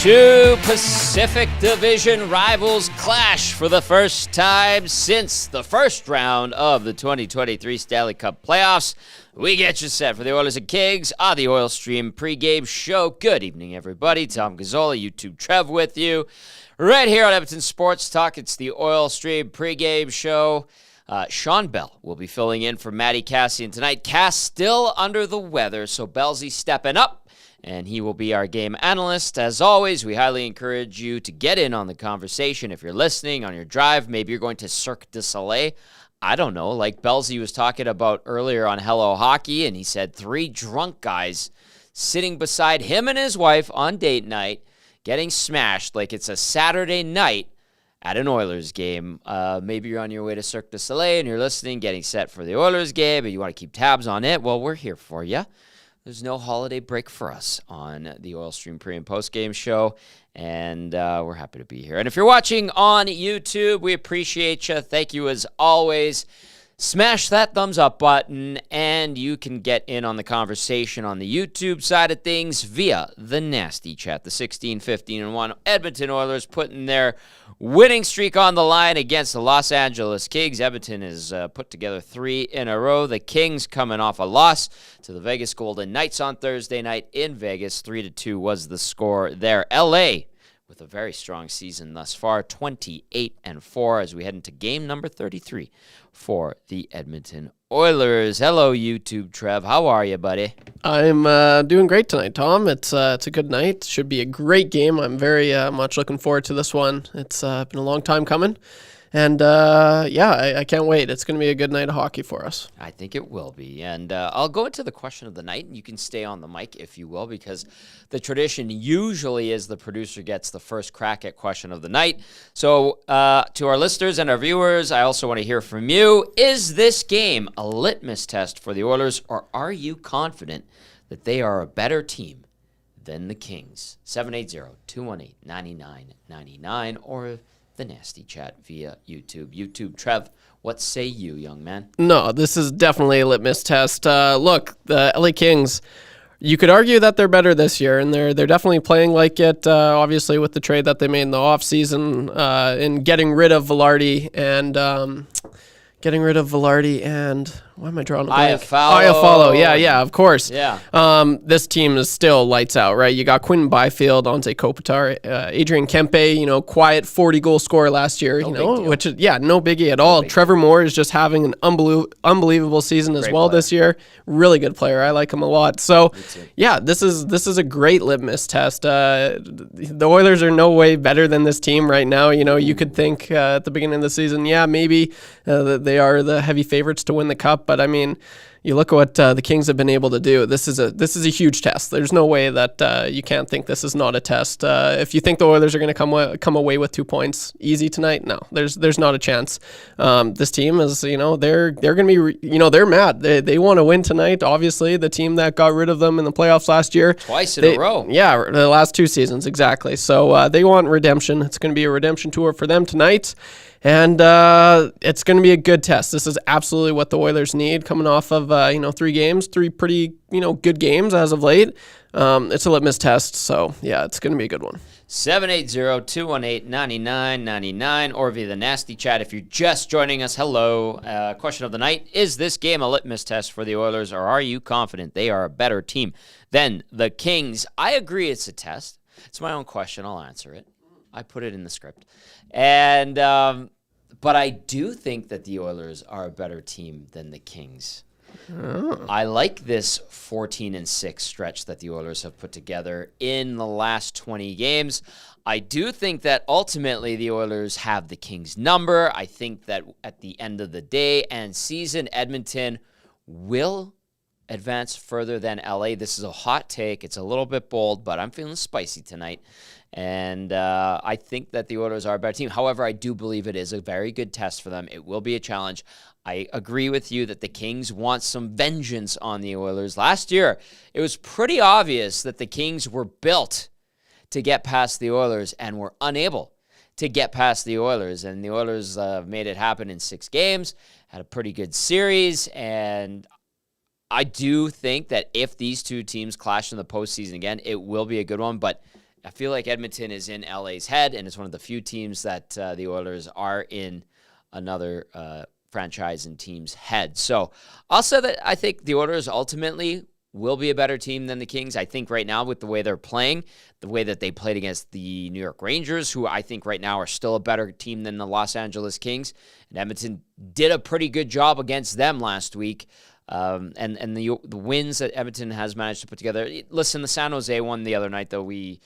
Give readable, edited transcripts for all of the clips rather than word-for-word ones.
Two Pacific Division rivals clash for the first time since the first round of the 2023 Stanley Cup playoffs. We get you set for the Oilers and Kings on the Oil Stream pregame show. Good evening, everybody. Tom Gazzola, YouTube Trev with you. Right here on Edmonton Sports Talk, it's the Oil Stream pregame show. Shawn Belle will be filling in for Matty Cassian tonight. Cass still under the weather, so Bellsy stepping up. And he will be our game analyst. As always, we highly encourage you to get in on the conversation. If you're listening on your drive, maybe you're going to Cirque du Soleil. I don't know, like Bellsy was talking about earlier on Hello Hockey, and he said 3 drunk guys sitting beside him and his wife on date night, getting smashed like it's a Saturday night at an Oilers game. Maybe you're on your way to Cirque du Soleil and you're listening, getting set for the Oilers game, and you want to keep tabs on it. Well, we're here for you. There's no holiday break for us on the Oil Stream pre- and post-game show, and we're happy to be here. And if you're watching on YouTube, we appreciate you. Thank you as always. Smash that thumbs up button, and you can get in on the conversation on the YouTube side of things via the Nasty Chat. The 16-15-1 Edmonton Oilers putting their winning streak on the line against the Los Angeles Kings. Edmonton has put together 3 in a row. The Kings coming off a loss to the Vegas Golden Knights on Thursday night in Vegas. 3-2 was the score there. LA with a very strong season thus far, 28-4 as we head into game number 33 for the Edmonton Oilers. Hello, YouTube Trev. How are you, buddy? I'm doing great tonight, Tom. It's a good night. Should be a great game. I'm very much looking forward to this one. It's been a long time coming. And, I can't wait. It's going to be a good night of hockey for us. I think it will be. And I'll go into the question of the night, and you can stay on the mic if you will, because the tradition usually is the producer gets the first crack at question of the night. So to our listeners and our viewers, I also want to hear from you. Is this game a litmus test for the Oilers, or are you confident that they are a better team than the Kings? 780-218-9999 or the Nasty Chat via YouTube. YouTube, Trev, what say you, young man? No, this is definitely a litmus test. Look, the LA Kings, you could argue that they're better this year, and they're definitely playing like it, obviously with the trade that they made in the offseason, in getting rid of Velarde and why am I drawing a blank? Iafallo. Yeah, of course. Yeah. This team is still lights out, right? You got Quinton Byfield, Anze Kopitar, Adrian Kempe, quiet 40-goal scorer last year, which is, no biggie at all. Trevor Moore is just having an unbelievable season as well this year. Really good player. I like him a lot. So, this is a great litmus test. The Oilers are no way better than this team right now. You could think at the beginning of the season, maybe they are the heavy favorites to win the cup. But I mean, you look at what the Kings have been able to do. This is a huge test. There's no way that you can't think this is not a test. If you think the Oilers are going to come away with 2 points easy tonight, no, there's not a chance. This team is, they're going to be, they're mad. They want to win tonight. Obviously, the team that got rid of them in the playoffs last year, twice in a row. Yeah, the last 2 seasons exactly. So they want redemption. It's going to be a redemption tour for them tonight. And it's going to be a good test. This is absolutely what the Oilers need coming off of, 3 pretty, good games as of late. It's a litmus test. So, it's going to be a good one. 780-218-9999 or via the Nasty Chat. If you're just joining us, hello. Question of the night, is this game a litmus test for the Oilers, or are you confident they are a better team than the Kings? I agree it's a test. It's my own question. I'll answer it. I put it in the script. And but I do think that the Oilers are a better team than the Kings. Oh. I like this 14-6 stretch that the Oilers have put together in the last 20 games. I do think that ultimately the Oilers have the Kings' number. I think that at the end of the day and season, Edmonton will advance further than LA. This is a hot take. It's a little bit bold, but I'm feeling spicy tonight. And I think that the Oilers are a better team. However, I do believe it is a very good test for them. It will be a challenge. I agree with you that the Kings want some vengeance on the Oilers. Last year, it was pretty obvious that the Kings were built to get past the Oilers and were unable to get past the Oilers. And the Oilers made it happen in 6 games, had a pretty good series. And I do think that if these two teams clash in the postseason again, it will be a good one. But I feel like Edmonton is in LA's head, and it's one of the few teams that the Oilers are in another franchise and team's head. So I'll say that I think the Oilers ultimately will be a better team than the Kings. I think right now with the way they're playing, the way that they played against the New York Rangers, who I think right now are still a better team than the Los Angeles Kings, and Edmonton did a pretty good job against them last week. And the wins that Edmonton has managed to put together. Listen, the San Jose one the other night, though, we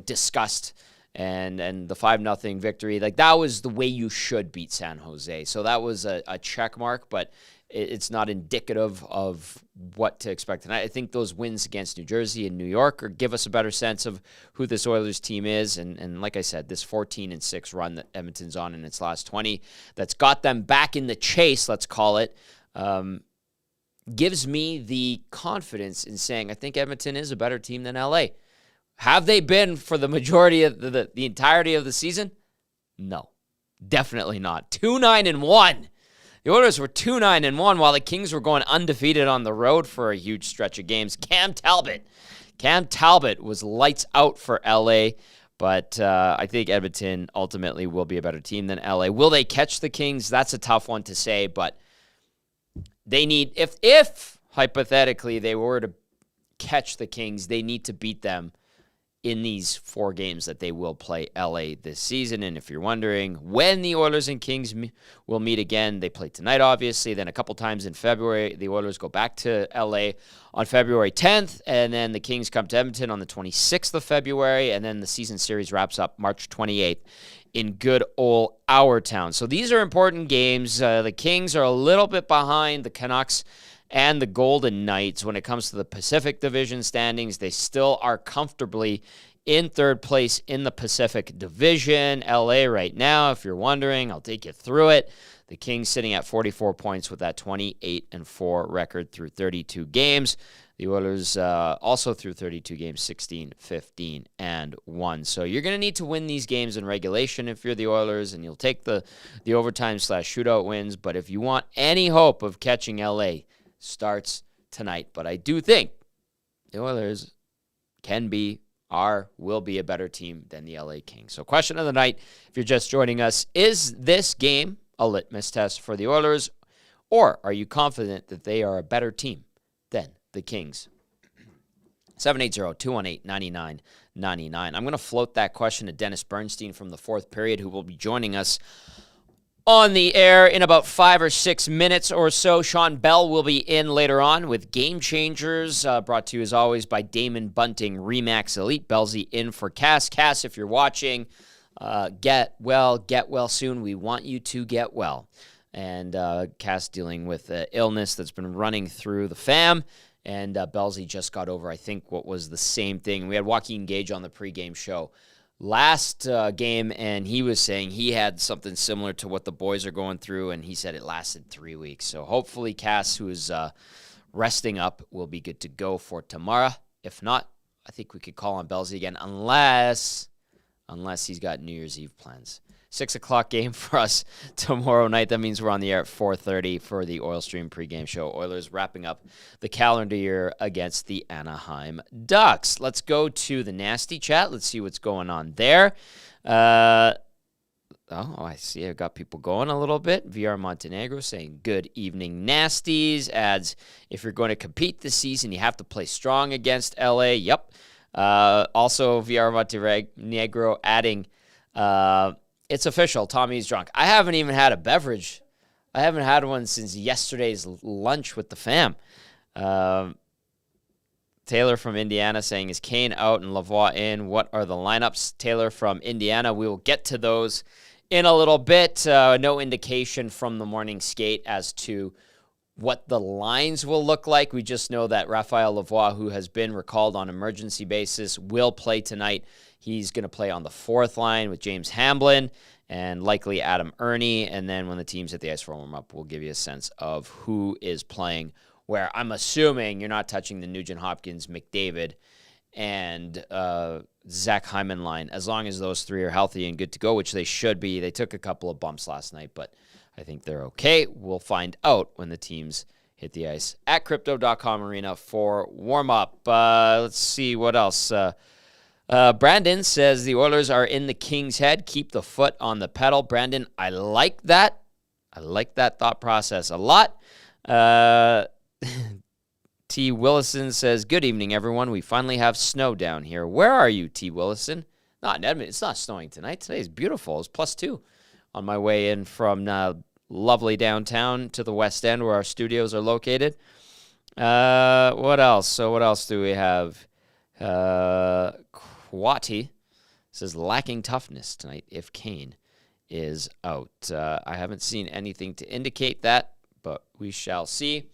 discussed, and the 5-0 victory, like that was the way you should beat San Jose. So that was a check mark, but it's not indicative of what to expect. And I think those wins against New Jersey and New York give us a better sense of who this Oilers team is. And like I said, this 14-6 run that Edmonton's on in its last 20, that's got them back in the chase, let's call it, gives me the confidence in saying I think Edmonton is a better team than LA. Have they been for the majority of the entirety of the season? No, definitely not. 2-9-1. The Oilers were 2-9-1 while the Kings were going undefeated on the road for a huge stretch of games. Cam Talbot was lights out for LA, but I think Edmonton ultimately will be a better team than LA. Will they catch the Kings? That's a tough one to say, but they need, if hypothetically they were to catch the Kings, they need to beat them in these 4 games that they will play LA this season. And if you're wondering when the Oilers and Kings will meet again, they play tonight, obviously. Then a couple times in February, the Oilers go back to LA on February 10th, and then the Kings come to Edmonton on the 26th of February, and then the season series wraps up March 28th in good old our town. So these are important games. The Kings are a little bit behind the Canucks and the Golden Knights when it comes to the Pacific Division standings. They still are comfortably in 3rd place in the Pacific Division. LA right now, if you're wondering, I'll take you through it. The Kings sitting at 44 points with that 28-4 record through 32 games. The Oilers also through 32 games, 16-15-1. So you're going to need to win these games in regulation if you're the Oilers, and you'll take the overtime/shootout wins. But if you want any hope of catching LA, starts tonight. But I do think the Oilers will be a better team than the LA Kings. So question of the night, if you're just joining us, is this game a litmus test for the Oilers, or are you confident that they are a better team than the Kings? 780-218-9999. I'm going to float that question to Dennis Bernstein from the 4th period, who will be joining us on the air in about 5 or 6 minutes or so. Shawn Belle will be in later on with Game Changers, brought to you as always by Damon Bunting Remax Elite. Bellsy in for Cass. Cass, if you're watching, get well soon. We want you to get well. And Cass dealing with illness that's been running through the fam. And Bellsy just got over, I think, what was the same thing. We had Joaquin Gage on the pregame show last game, and he was saying he had something similar to what the boys are going through, and he said it lasted 3 weeks. So hopefully Cass, who is resting up, will be good to go for tomorrow. If not, I think we could call on Bellsy again, unless he's got New Year's Eve plans. 6 o'clock game for us tomorrow night. That means we're on the air at 4:30 for the Oil Stream pregame show. Oilers wrapping up the calendar year against the Anaheim Ducks. Let's go to the nasty chat. Let's see what's going on there. I see I've got people going a little bit. VR Montenegro saying, good evening, nasties. Adds, if you're going to compete this season, you have to play strong against LA. Yep. Also, VR Montenegro adding, it's official, Tommy's drunk. I haven't even had a beverage. I haven't had one since yesterday's lunch with the fam. Taylor from Indiana saying, is Kane out and Lavoie in? What are the lineups? Taylor from Indiana. We will get to those in a little bit. No indication from the morning skate as to what the lines will look like. We just know that Raphael Lavoie, who has been recalled on emergency basis, will play tonight. He's going to play on the fourth line with James Hamblin and likely Adam Ernie. And then when the teams hit the ice for warm-up, we'll give you a sense of who is playing where. I'm assuming you're not touching the Nugent-Hopkins, McDavid, and Zach Hyman line, as long as those three are healthy and good to go, which they should be. They took a couple of bumps last night, but I think they're okay. We'll find out when the teams hit the ice at Crypto.com Arena for warm-up. Let's see what else. Brandon says the Oilers are in the Kings' head. Keep the foot on the pedal. Brandon, I like that. I like that thought process a lot. T. Willison says, good evening, everyone. We finally have snow down here. Where are you, T. Willison? Not in Edmonton. It's not snowing tonight. Today is beautiful. It's +2 on my way in from lovely downtown to the West End where our studios are located. What else? So what else do we have? Kwati says, lacking toughness tonight if Kane is out. I haven't seen anything to indicate that, but we shall see.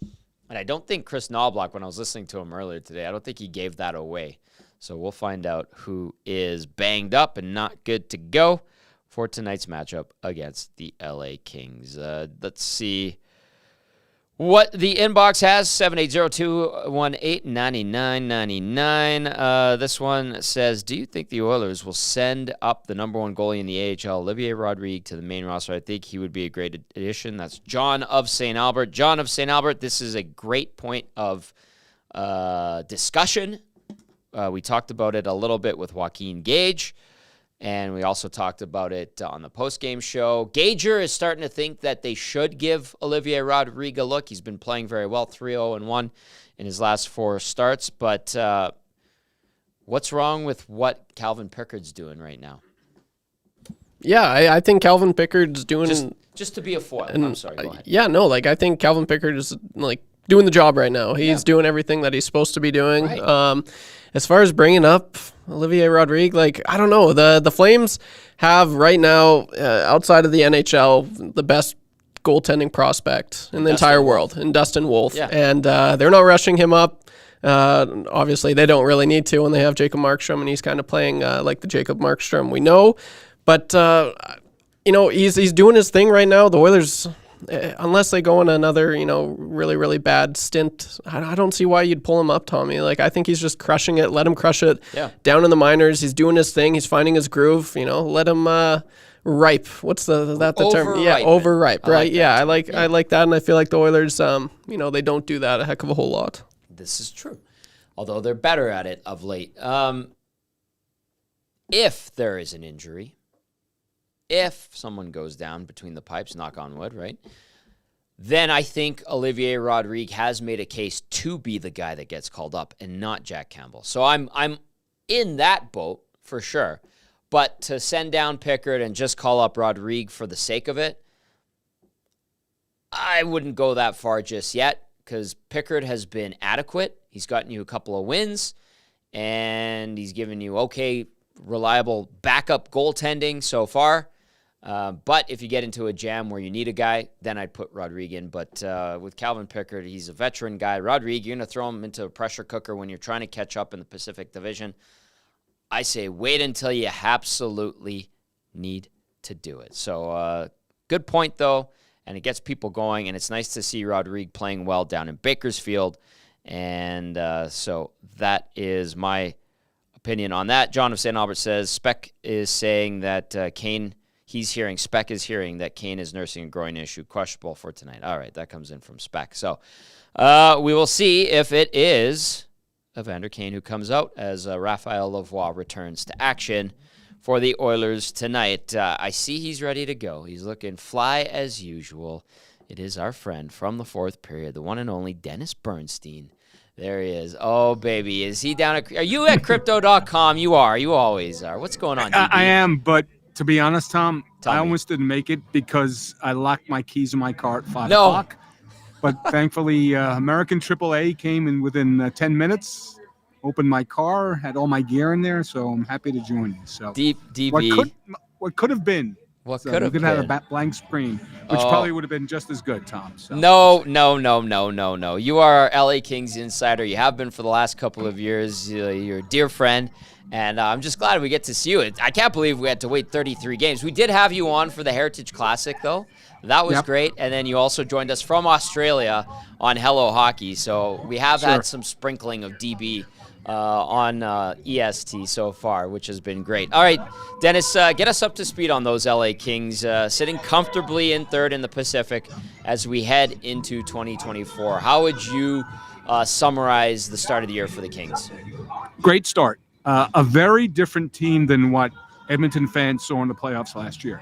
And I don't think Chris Knobloch, when I was listening to him earlier today, I don't think he gave that away. So we'll find out who is banged up and not good to go for tonight's matchup against the LA Kings. Let's see what the inbox has. 780-218-9999. This one says, do you think the Oilers will send up the number one goalie in the AHL, Olivier Rodrigue, to the main roster? I think he would be a great addition. That's John of St. Albert. John of St. Albert, this is a great point of discussion. We talked about it a little bit with Joaquin Gage, and we also talked about it on the postgame show. Gager is starting to think that they should give Olivier Rodrigue a look. He's been playing very well, 3-0-1 in his last 4 starts. But what's wrong with what Calvin Pickard's doing right now? Yeah, I think Calvin Pickard's doing... Just to be a foil. I'm sorry, go ahead. Yeah, no, I think Calvin Pickard is, doing the job right now. He's doing everything that he's supposed to be doing. Right. As far as bringing up Olivier Rodrigue, I don't know. The Flames have right now, outside of the NHL, the best goaltending prospect in the entire world, in Dustin Wolf. Yeah. And they're not rushing him up. Obviously, they don't really need to when they have Jacob Markstrom, and he's kind of playing like the Jacob Markstrom we know. But, he's doing his thing right now. The Oilers... unless they go on another, really, really bad stint, I don't see why you'd pull him up, Tommy. I think he's just crushing it. Let him crush it down in the minors. He's doing his thing. He's finding his groove. Let him ripe. What's the term? Yeah, overripe, right? I like that, and I feel like the Oilers, they don't do that a heck of a whole lot. This is true, although they're better at it of late. If there is an injury, if someone goes down between the pipes, knock on wood, right? Then I think Olivier Rodrigue has made a case to be the guy that gets called up and not Jack Campbell. So I'm in that boat for sure. But to send down Pickard and just call up Rodrigue for the sake of it, I wouldn't go that far just yet because Pickard has been adequate. He's gotten you a couple of wins, and he's given you okay, reliable backup goaltending so far. But if you get into a jam where you need a guy, then I'd put Rodrigue in. But with Calvin Pickard, he's a veteran guy. Rodrigue, you're going to throw him into a pressure cooker when you're trying to catch up in the Pacific Division. I say wait until you absolutely need to do it. So good point, though, and it gets people going, and it's nice to see Rodrigue playing well down in Bakersfield. And so that is my opinion on that. John of St. Albert says Speck is saying that Kane... Speck is hearing that Kane is nursing a groin issue, questionable for tonight. All right, that comes in from Speck. So we will see if it is Evander Kane who comes out as Raphael Lavoie returns to action for the Oilers tonight. I see he's ready to go. He's looking fly as usual. It is our friend from the fourth period, the one and only Dennis Bernstein. There he is. Oh, baby. Is he down at... Are you at Crypto.com? You are. You always are. What's going on, DB? I am, but... To be honest, Tom, I almost didn't make it because I locked my keys in my car at 5 o'clock. But thankfully, American AAA came in within 10 minutes, opened my car, had all my gear in there, so I'm happy to join you. So DB. What could have been What So could you have could been? have a blank screen, which probably would have been just as good, Tom. So. No. You are our LA Kings insider. You have been for the last couple of years. You're a dear friend, and I'm just glad we get to see you. I can't believe we had to wait 33 games. We did have you on for the Heritage Classic, though. That was great. And then you also joined us from Australia on Hello Hockey. So we have had some sprinkling of DB on EST so far, which has been great. All right, Dennis, get us up to speed on those LA Kings, sitting comfortably in third in the Pacific as we head into 2024. How would you summarize the start of the year for the Kings? Great start. A very different team than what Edmonton fans saw in the playoffs last year.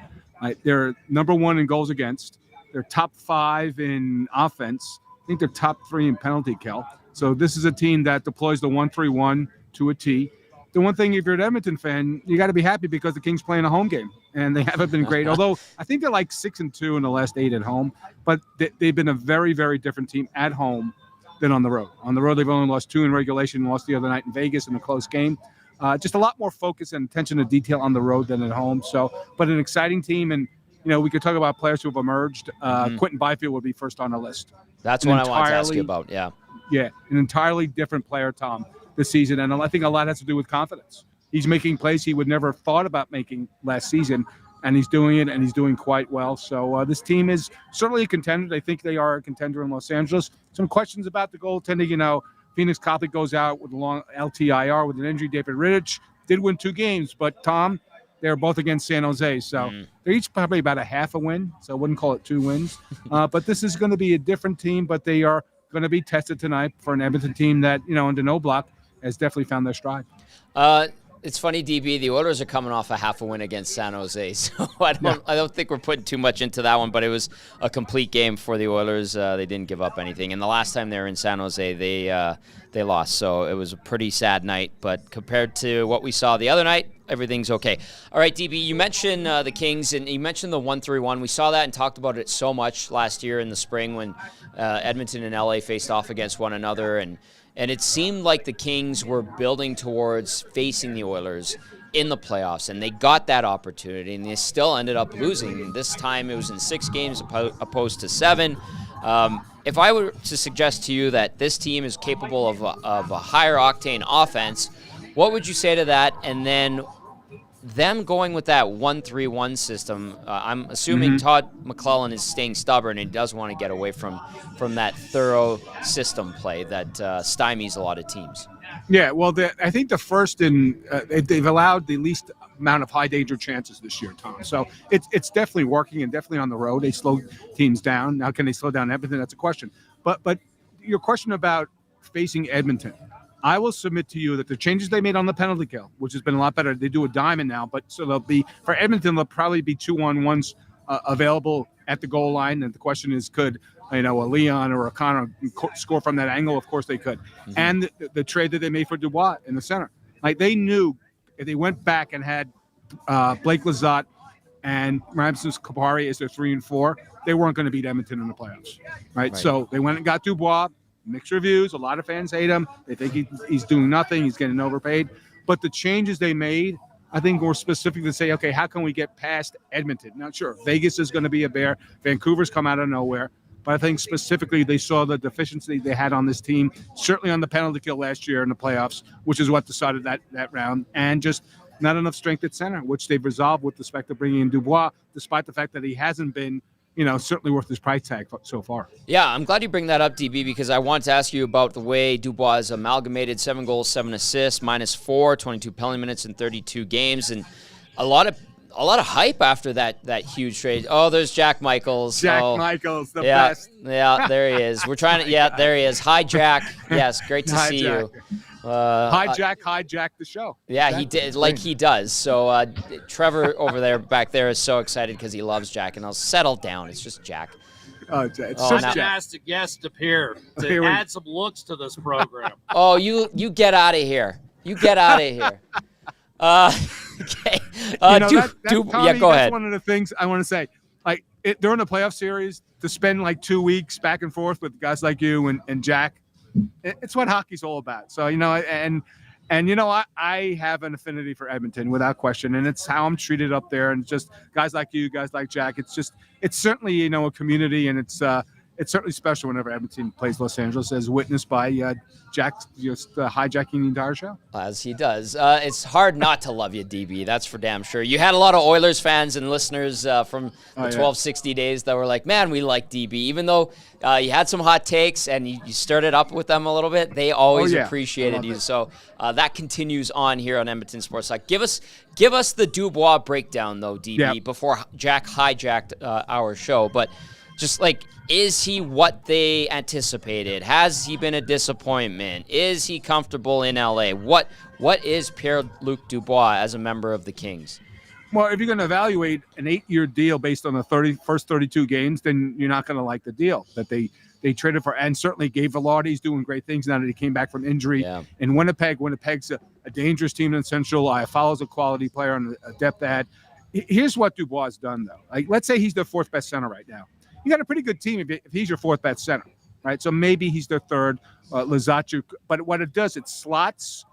They're number one in goals against. They're top 5 in offense. I think they're top 3 in penalty kill. So this is a team that deploys the 1-3-1 to a T. The one thing, if you're an Edmonton fan, you got to be happy because the Kings playing a home game, and they haven't been great. Although I think they're like 6-2 in the last 8 at home, but they've been a very, very different team at home than on the road. On the road, they've only lost 2 in regulation, lost the other night in Vegas in a close game. Just a lot more focus and attention to detail on the road than at home. So, but an exciting team, and we could talk about players who have emerged. Quinton Byfield would be first on the list. That's what I wanted to ask you about. Yeah, an entirely different player, Tom, this season, and I think a lot has to do with confidence. He's making plays he would never have thought about making last season, and he's doing it, and he's doing quite well. So this team is certainly a contender. I think they are a contender in Los Angeles. Some questions about the goaltending. Phoenix Copley goes out with a long LTIR with an injury. David Rittich did win 2 games, but Tom, they're both against San Jose. So they're each probably about a half a win. So I wouldn't call it 2 wins. But this is going to be a different team, but they are going to be tested tonight for an Edmonton team that, under no block, has definitely found their stride. It's funny, DB, the Oilers are coming off a half a win against San Jose, so I don't think we're putting too much into that one, but it was a complete game for the Oilers. They didn't give up anything, and the last time they were in San Jose, they lost, so it was a pretty sad night, but compared to what we saw the other night, everything's okay. All right, DB, you mentioned the Kings, and you mentioned the 1-3-1. We saw that and talked about it so much last year in the spring when Edmonton and LA faced off against one another, and it seemed like the Kings were building towards facing the Oilers in the playoffs, and they got that opportunity, and they still ended up losing. This time it was in 6 games opposed to 7. If I were to suggest to you that this team is capable of a higher octane offense, what would you say to that? And then them going with that 1-3-1 system, I'm assuming Todd McClellan is staying stubborn and does want to get away from that thorough system play that stymies a lot of teams. Yeah, well, I think the first they've allowed the least amount of high danger chances this year, Tom. So it's definitely working, and definitely on the road they slow teams down. Now, can they slow down Edmonton? That's a question. But your question about facing Edmonton, I will submit to you that the changes they made on the penalty kill, which has been a lot better, they do a diamond now, but so they'll be, for Edmonton, there'll probably be 2-on-1s available at the goal line. And the question is, could, a Leon or a Connor score from that angle? Of course they could. And the trade that they made for Dubois in the center. They knew if they went back and had Blake Lizotte and Ramses Kapari as their 3 and 4, they weren't going to beat Edmonton in the playoffs. Right? So they went and got Dubois. Mixed reviews. A lot of fans hate him. They think he's doing nothing. He's getting overpaid. But the changes they made, I think, were specific to say, okay, how can we get past Edmonton? Now, sure, Vegas is going to be a bear. Vancouver's come out of nowhere. But I think specifically they saw the deficiency they had on this team, certainly on the penalty kill last year in the playoffs, which is what decided that round, and just not enough strength at center, which they've resolved with respect to bringing in Dubois, despite the fact that he hasn't been certainly worth his price tag so far. Yeah, I'm glad you bring that up, DB, because I want to ask you about the way Dubois has amalgamated 7 goals, 7 assists, -4, 22 penalty minutes in 32 games, and a lot of hype after that huge trade. Oh, there's Jack Michaels. Michaels, the best. Yeah, there he is. We're trying to. Yeah, there he is. Hi, Jack. Yes, great to see you. Hijack the show. Yeah, he did, like he does. So Trevor back there is so excited because he loves Jack, and I'll settle down. It's just Jack. It's just fantastic guest appear to add some looks to this program. Oh, you get out of here. You get out of here. Okay. Tommy, go ahead. That's one of the things I want to say. During the playoff series, to spend 2 weeks back and forth with guys like you and Jack, it's what hockey's all about. So, and And, I have an affinity for Edmonton without question, and it's how I'm treated up there. And just guys like you, guys like Jack, it's certainly, a community, and it's certainly special whenever Edmonton plays Los Angeles, as witnessed by Jack just hijacking the entire show. As he does. It's hard not to love you, DB. That's for damn sure. You had a lot of Oilers fans and listeners from the 1260 days that were like, man, we like DB. Even though you had some hot takes and you stirred it up with them a little bit, they always appreciated you. So that continues on here on Edmonton Sports Talk. Give us the Dubois breakdown, though, DB, before Jack hijacked our show. But just is he what they anticipated? Has he been a disappointment? Is he comfortable in LA? What is Pierre-Luc Dubois as a member of the Kings? Well, if you're going to evaluate an 8-year deal based on the first 32 games, then you're not going to like the deal that they traded for. And certainly Gabe Velarde's doing great things now that he came back from injury. Yeah. In Winnipeg, Winnipeg's a dangerous team in Central. Follows a quality player and a depth add. Here's what Dubois has done, though. Let's say he's their fourth best center right now. You got a pretty good team if he's your fourth best center, right? So maybe he's their third, Lizotte. But what it does, it slots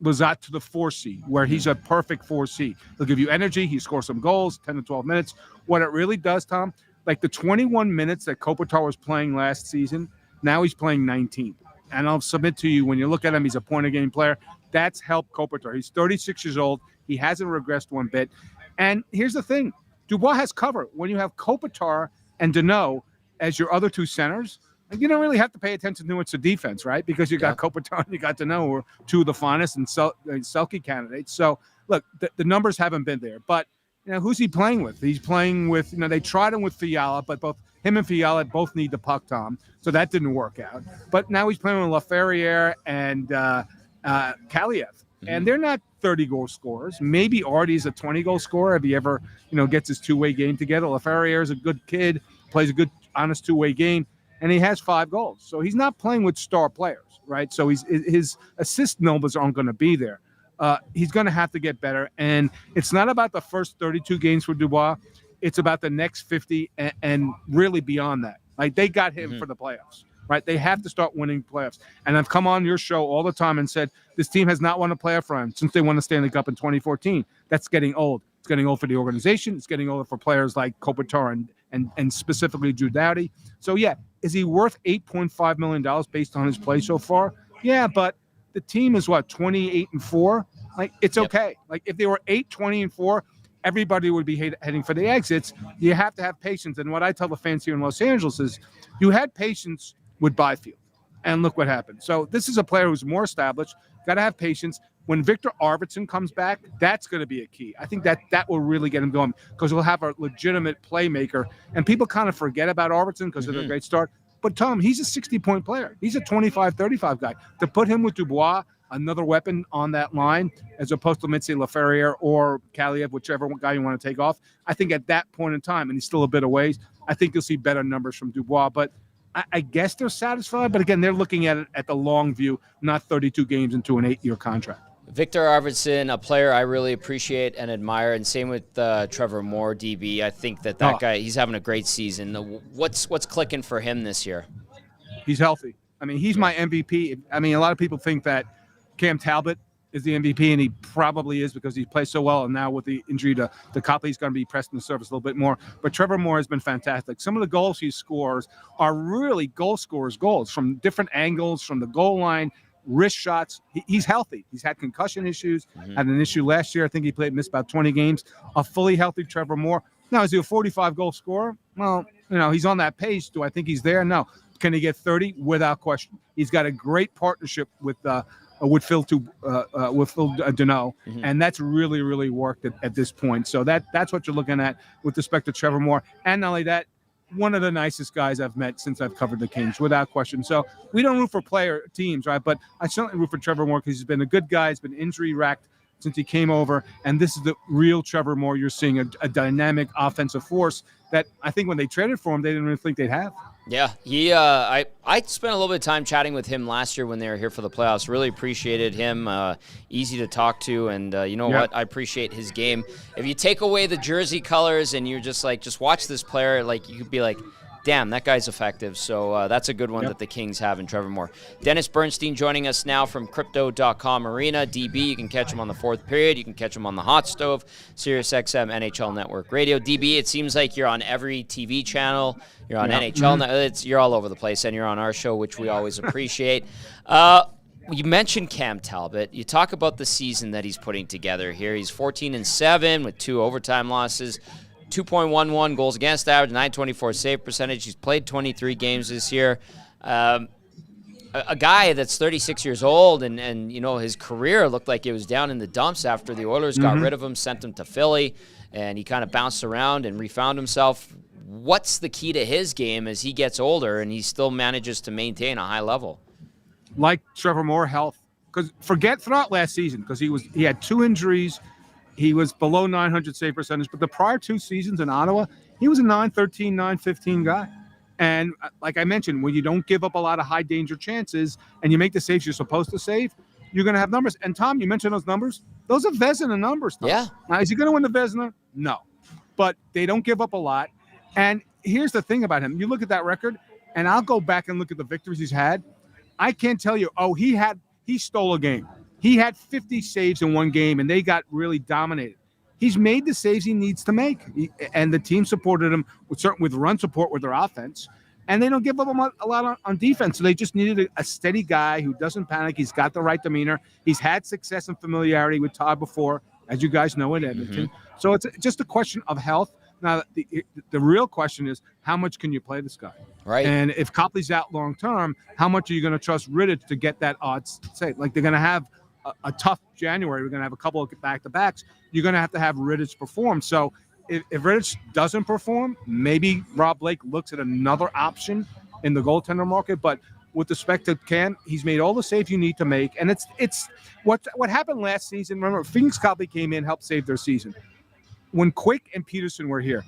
Lizotte to the 4C, where he's a perfect 4C. He'll give you energy. He scores some goals, 10 to 12 minutes. What it really does, Tom, the 21 minutes that Kopitar was playing last season, now he's playing 19. And I'll submit to you, when you look at him, he's a point-a-game player. That's helped Kopitar. He's 36 years old. He hasn't regressed one bit. And here's the thing. Dubois has cover. When you have Kopitar and Deneau as your other two centers, you don't really have to pay attention to the defense, right? Because you got Kopitar and you got Deneau, who are two of the finest and Selke candidates. So, look, the numbers haven't been there. But, who's he playing with? He's playing with, they tried him with Fiala, but both him and Fiala both need the puck, Tom. So that didn't work out. But now he's playing with Laferriere and Kaliev. Mm-hmm. And they're not 30-goal scorers. Maybe Artie's a 20-goal scorer if he ever, gets his two-way game together. Laferriere is a good kid, plays a good, honest two-way game, and he has 5 goals. So he's not playing with star players, right? So his assist numbers aren't going to be there. He's going to have to get better. And it's not about the first 32 games for Dubois. It's about the next 50 and really beyond that. They got him for the playoffs. Right, they have to start winning playoffs. And I've come on your show all the time and said this team has not won a playoff run since they won the Stanley Cup in 2014. That's getting old. It's getting old for the organization. It's getting old for players like Kopitar and specifically Drew Doughty. So is he worth $8.5 million based on his play so far? Yeah, but the team is 28-4. It's okay. If they were 8-20-4, everybody would be heading for the exits. You have to have patience. And what I tell the fans here in Los Angeles is, you had patience with Byfield, and look what happened. So this is a player who's more established. Got to have patience. When Victor Arvidsson comes back, that's going to be a key. I think that will really get him going, because we'll have a legitimate playmaker. And people kind of forget about Arvidsson because of their great start. But Tom, he's a 60-point player. He's a 25-35 guy. To put him with Dubois, another weapon on that line, as opposed to Mitzi Laferriere or Kaliev, whichever guy you want to take off, I think at that point in time, and he's still a bit of ways, I think you'll see better numbers from Dubois. But I guess they're satisfied. But again, they're looking at it at the long view, not 32 games into an 8-year contract. Victor Arvidsson, a player I really appreciate and admire, and same with Trevor Moore, DB. I think that guy, he's having a great season. What's clicking for him this year? He's healthy. He's my MVP. A lot of people think that Cam Talbot is the MVP, and he probably is because he plays so well. And now with the injury to Copley, he's going to be pressed in the surface a little bit more. But Trevor Moore has been fantastic. Some of the goals he scores are really goal scorers' goals from different angles, from the goal line, wrist shots. He's healthy. He's had concussion issues, had an issue last year. I think he missed about 20 games. A fully healthy Trevor Moore. Now, is he a 45-goal scorer? Well, he's on that pace. Do I think he's there? No. Can he get 30? Without question. He's got a great partnership with Phil Deneau, and that's really, really worked at this point. So that's what you're looking at with respect to Trevor Moore. And not only that, one of the nicest guys I've met since I've covered the Kings, without question. So we don't root for player teams, right? But I certainly root for Trevor Moore because he's been a good guy. He's been injury-racked since he came over, and this is the real Trevor Moore. You're seeing a dynamic offensive force that I think when they traded for him, they didn't really think they'd have. Yeah, I spent a little bit of time chatting with him last year when they were here for the playoffs. Really appreciated him. Easy to talk to, and what? I appreciate his game. If you take away the jersey colors and you're just watch this player, you could be like, damn, that guy's effective. So that's a good one that the Kings have in Trevor Moore. Dennis Bernstein joining us now from Crypto.com Arena. DB, you can catch him on the fourth period. You can catch him on the Hot Stove, SiriusXM, NHL Network Radio. DB, it seems like you're on every TV channel. You're on NHL. You're all over the place, and you're on our show, which we always appreciate. You mentioned Cam Talbot. You talk about the season that he's putting together here. He's 14-7 with 2 overtime losses, 2.11 goals against average, 924 save percentage. He's played 23 games this year. A guy that's 36 years old, and you know, his career looked like it was down in the dumps after the Oilers got rid of him, sent him to Philly, and he kind of bounced around and refound himself. What's the key to his game as he gets older and he still manages to maintain a high level? Like Trevor Moore, health. Because forget throughout last season, because he had 2 injuries. He was below 900 save percentage. But the prior 2 seasons in Ottawa, he was a 913, 915 guy. And like I mentioned, when you don't give up a lot of high danger chances and you make the saves you're supposed to save, you're going to have numbers. And Tom, you mentioned those numbers. Those are Vezina numbers, Tom. Yeah. Now, is he going to win the Vezina? No. But they don't give up a lot. And here's the thing about him. You look at that record, and I'll go back and look at the victories he's had. I can't tell you, he stole a game. He had 50 saves in one game, and they got really dominated. He's made the saves he needs to make, and the team supported him with run support with their offense, and they don't give up a lot on defense. So they just needed a steady guy who doesn't panic. He's got the right demeanor. He's had success and familiarity with Todd before, as you guys know, in Edmonton. So it's just a question of health. Now, the real question is, how much can you play this guy? Right. And if Copley's out long term, how much are you going to trust Rittich to get that odds? Say, like they're going to have a tough January. We're going to have a couple of back-to-backs. You're going to have Rittich perform. So if Rittich doesn't perform, maybe Rob Blake looks at another option in the goaltender market. But with respect to Cam, he's made all the saves you need to make. And it's what happened last season. Remember, Phoenix Copley came in, helped save their season. When Quick and Peterson were here,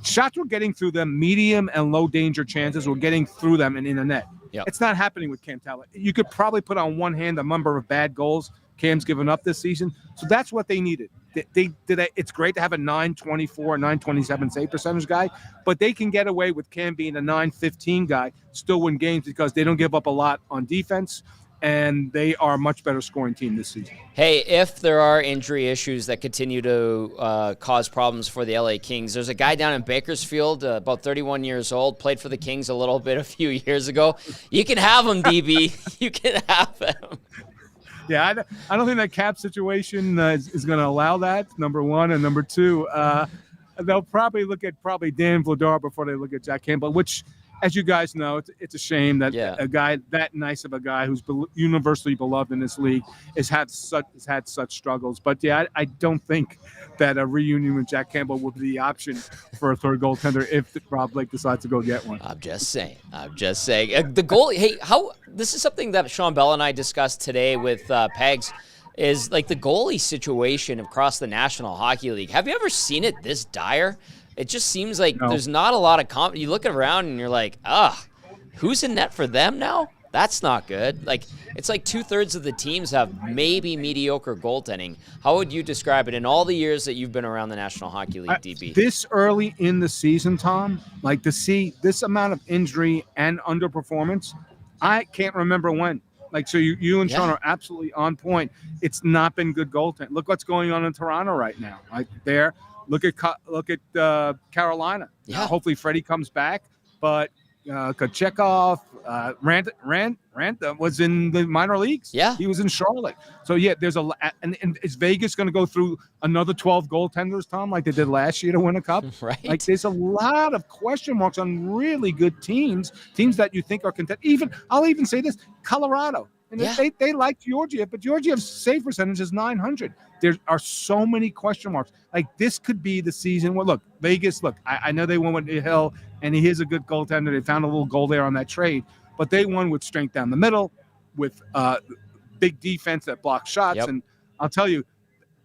shots were getting through them, medium and low danger chances were getting through them and in the net. Yep. It's not happening with Cam Talbot. You could probably put on one hand the number of bad goals Cam's given up this season. So that's what they needed. It's great to have a 924, 927 save percentage guy, but they can get away with Cam being a 915 guy, still win games because they don't give up a lot on defense. And they are a much better scoring team this season. Hey, if there are injury issues that continue to cause problems for the LA Kings, there's a guy down in Bakersfield, about 31 years old, played for the Kings a little bit a few years ago. You can have him, DB. You can have him. Yeah, I don't think that cap situation is going to allow that, number one. And number two, they'll probably look at Dan Vladar before they look at Jack Campbell, which – as you guys know, it's a shame that a guy that nice of a guy who's universally beloved in this league has had such struggles. But yeah, I don't think that a reunion with Jack Campbell would be the option for a third goaltender if Rob Blake decides to go get one. I'm just saying. The goalie. Hey, this is something that Shawn Belle and I discussed today with Pegs. Is like the goalie situation across the National Hockey League. Have you ever seen it this dire? It just seems like there's not a lot of you look around and you're like, who's in net for them now? That's not good. Like, it's like 2/3 of the teams have maybe mediocre goaltending. How would you describe it in all the years that you've been around the National Hockey League, DB? This early in the season, Tom, like to see this amount of injury and underperformance, I can't remember when. Like, so you and Shawn are absolutely on point. It's not been good goaltending. Look what's going on in Toronto right now. Like there. Look at Carolina. Yeah. Hopefully Freddie comes back, but Kochekov, Ranta was in the minor leagues. Yeah, he was in Charlotte. So yeah, there's and is Vegas going to go through another 12 goaltenders, Tom, like they did last year to win a cup? Right. Like there's a lot of question marks on really good teams that you think are content. I'll even say this: Colorado. And they like Georgiev, but Georgiev's save percentage is 900. There are so many question marks. Like, this could be the season where, Vegas, I know they won with Hill, and he is a good goaltender. They found a little goal there on that trade, but they won with strength down the middle, with big defense that blocks shots. Yep. And I'll tell you,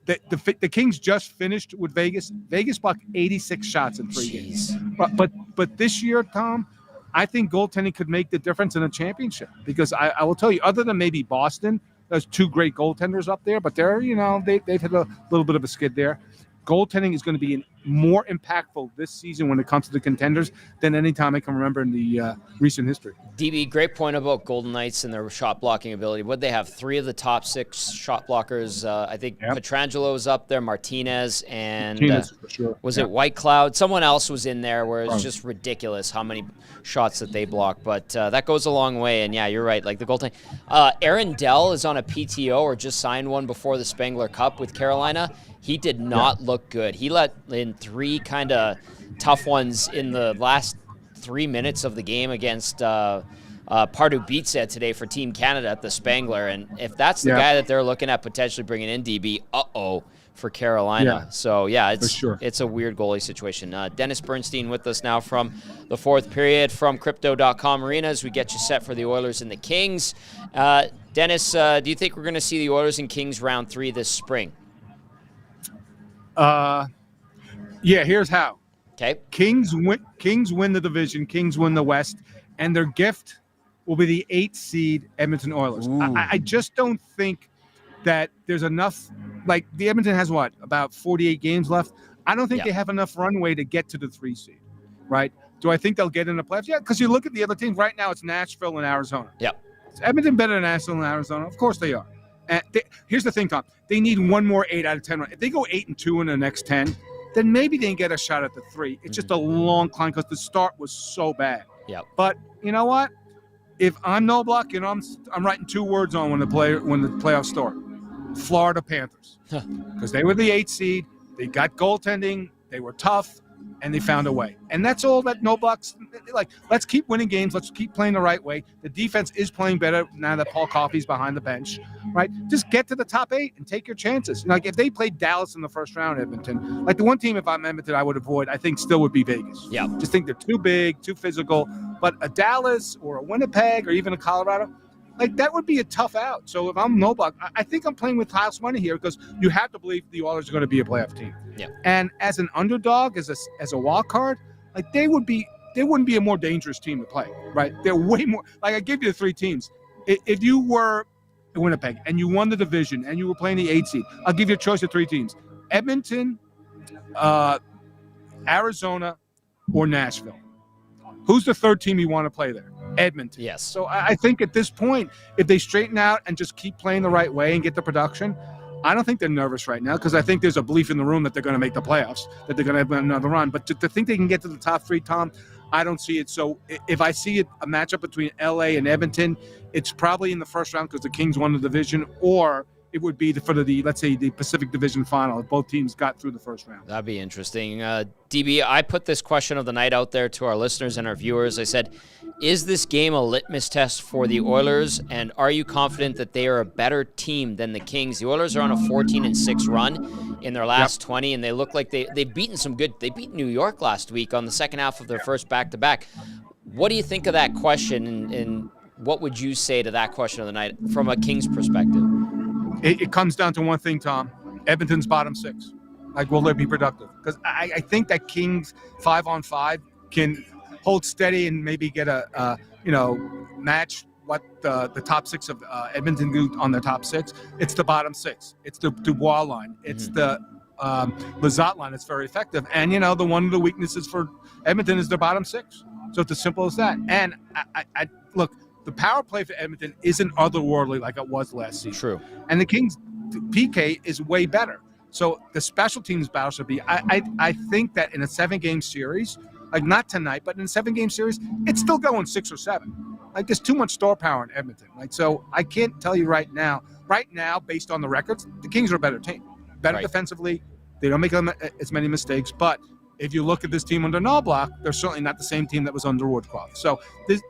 the Kings just finished with Vegas. Vegas blocked 86 shots in 3 games. But this year, Tom, I think goaltending could make the difference in a championship because I will tell you, other than maybe Boston, there's 2 great goaltenders up there, but they've had a little bit of a skid there. Goaltending is going to be an more impactful this season when it comes to the contenders than any time I can remember in the recent history. DB, great point about Golden Knights and their shot blocking ability. Would they have 3 of the top 6 shot blockers? I think Petrangelo's up there, Martinez, and for sure. Was it White Cloud? Someone else was in there where it's just ridiculous how many shots that they block. But that goes a long way. And, yeah, you're right. Like the goaltending. Aaron Dell is on a PTO or just signed one before the Spengler Cup with Carolina. He did not look good. He let in 3 kind of tough ones in the last 3 minutes of the game against Pardubice today for Team Canada at the Spengler. And if that's the guy that they're looking at potentially bringing in, DB, for Carolina. Yeah. So, yeah, it's a weird goalie situation. Dennis Bernstein with us now from the fourth period from Crypto.com Arenas. We get you set for the Oilers and the Kings. Dennis, do you think we're going to see the Oilers and Kings round 3 this spring? Here's how. Okay. Kings win the division. Kings win the West, and their gift will be the 8th seed Edmonton Oilers. I just don't think that there's enough. Like the Edmonton has about 48 games left. I don't think they have enough runway to get to the 3 seed. Right? Do I think they'll get in the playoffs? Yeah, because you look at the other teams right now. It's Nashville and Arizona. Yep. Is Edmonton better than Nashville and Arizona? Of course they are. And here's the thing, Tom. They need one more 8 out of 10. If they go 8-2 in the next 10, then maybe they can get a shot at the 3. It's just a long climb because the start was so bad. Yep. But you know what? If I'm no block, I'm writing 2 words on when the playoffs start. Florida Panthers, because they were the 8th seed. They got goaltending. They were tough, and they found a way. And that's all that no blocks. Like, let's keep winning games. Let's keep playing the right way. The defense is playing better now that Paul Coffey's behind the bench, right? Just get to the top 8 and take your chances. Like if they played Dallas in the first round, Edmonton, like the one team if I'm Edmonton I would avoid, I think still would be Vegas. Yeah. Just think they're too big, too physical. But a Dallas or a Winnipeg or even a Colorado, like that would be a tough out. So if I'm no block, I think I'm playing with house money here because you have to believe the Oilers are going to be a playoff team. Yeah. And as an underdog, as a wild card, like they wouldn't be a more dangerous team to play, right? They're way more. Like I gave you the 3 teams. If you were Winnipeg and you won the division and you were playing the 8th seed, I'll give you a choice of 3 teams: Edmonton, Arizona, or Nashville. Who's the 3rd team you want to play there? Edmonton. Yes. So I think at this point, if they straighten out and just keep playing the right way and get the production, I don't think they're nervous right now because I think there's a belief in the room that they're going to make the playoffs, that they're going to have another run. But to think they can get to the top 3, Tom, I don't see it. So if I see a matchup between LA and Edmonton, it's probably in the first round because the Kings won the division, or it would be for the let's say the Pacific Division final if both teams got through the first round. That'd be interesting. DB, I put this question of the night out there to our listeners and our viewers. I said, is this game a litmus test for the Oilers, and are you confident that they are a better team than the Kings? The Oilers are on a 14-6 run in their last 20, and they look like they've beaten some good. They beat New York last week on the second half of their first back-to-back. What do you think of that question, and what would you say to that question of the night from a Kings perspective? It comes down to one thing, Tom. Edmonton's bottom 6. Like, will they be productive? Because I think that Kings 5-on-5 can hold steady and maybe get a match what the top 6 of Edmonton do on their top 6. It's the bottom 6. It's the Dubois line. It's the Lizotte line. It's very effective. And, the one of the weaknesses for Edmonton is their bottom 6. So it's as simple as that. And I look, the power play for Edmonton isn't otherworldly like it was last season. True. And the Kings' PK is way better. So the special teams battle should be. I think that in a 7-game series, like not tonight, but in a 7-game series, it's still going 6 or 7. Like there's too much star power in Edmonton. Like so, I can't tell you right now, based on the records, the Kings are a better team, better defensively. They don't make as many mistakes, but if you look at this team under Knoblauch, they're certainly not the same team that was under Woodcroft. So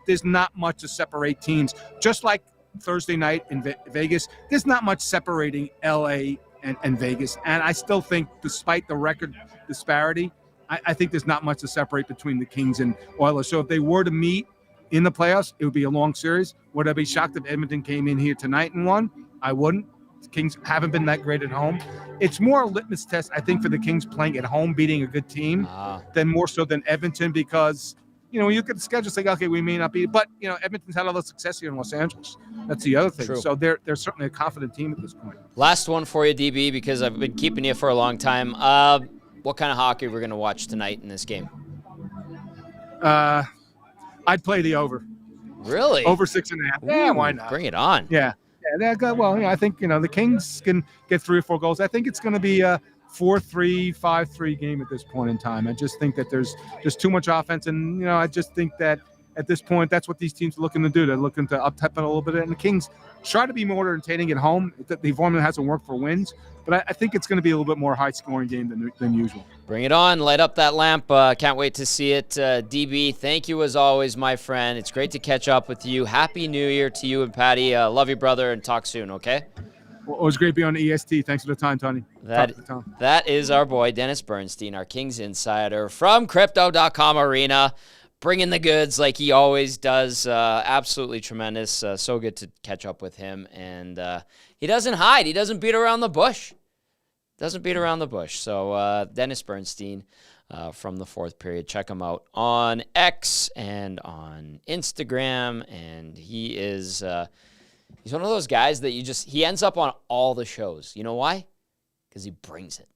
there's not much to separate teams. Just like Thursday night in Vegas, there's not much separating LA and Vegas. And I still think, despite the record disparity, I think there's not much to separate between the Kings and Oilers. So if they were to meet in the playoffs, it would be a long series. Would I be shocked if Edmonton came in here tonight and won? I wouldn't. The Kings haven't been that great at home. It's more a litmus test, I think, for the Kings playing at home, beating a good team, than more so than Edmonton, because, when you look at the schedule, it's like, okay, we may not be, but, Edmonton's had a lot of success here in Los Angeles. That's the other thing. True. So they're certainly a confident team at this point. Last one for you, DB, because I've been keeping you for a long time. what kind of hockey we're going to watch tonight in this game? I'd play the over. Really? Over 6.5. Yeah, why not? Bring it on. Yeah. Well, I think, the Kings can get 3 or 4 goals. I think it's going to be a 4-3, 5-3 game at this point in time. I just think that there's just too much offense. And, I just think that at this point, that's what these teams are looking to do. They're looking to up-temp it a little bit. And the Kings try to be more entertaining at home. The formula hasn't worked for wins. But I think it's going to be a little bit more high-scoring game than usual. Bring it on. Light up that lamp. Can't wait to see it. DB, thank you as always, my friend. It's great to catch up with you. Happy New Year to you and Patty. Love you, brother, and talk soon, okay? Well, it was great being on EST. Thanks for the time, Tony. That is our boy, Dennis Bernstein, our Kings insider from Crypto.com Arena. Bringing the goods like he always does. Absolutely tremendous. So good to catch up with him. And he doesn't hide. He doesn't beat around the bush. So Dennis Bernstein from the fourth period. Check him out on X and on Instagram. And he is he's one of those guys that he ends up on all the shows. You know why? Because he brings it.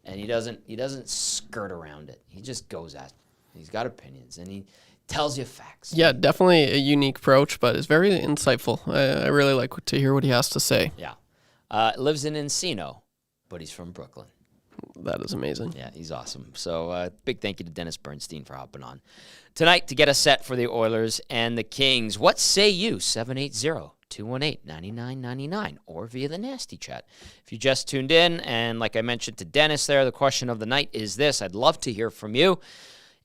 And he doesn't skirt around it. He just goes at it. He's got opinions, and he tells you facts. Yeah, definitely a unique approach, but it's very insightful. I really like to hear what he has to say. Yeah. Lives in Encino, but he's from Brooklyn. That is amazing. Yeah, he's awesome. So big thank you to Dennis Bernstein for hopping on. Tonight, to get us set for the Oilers and the Kings, what say you? 780-218-9999 or via the Nasty Chat. If you just tuned in, and like I mentioned to Dennis there, the question of the night is this. I'd love to hear from you.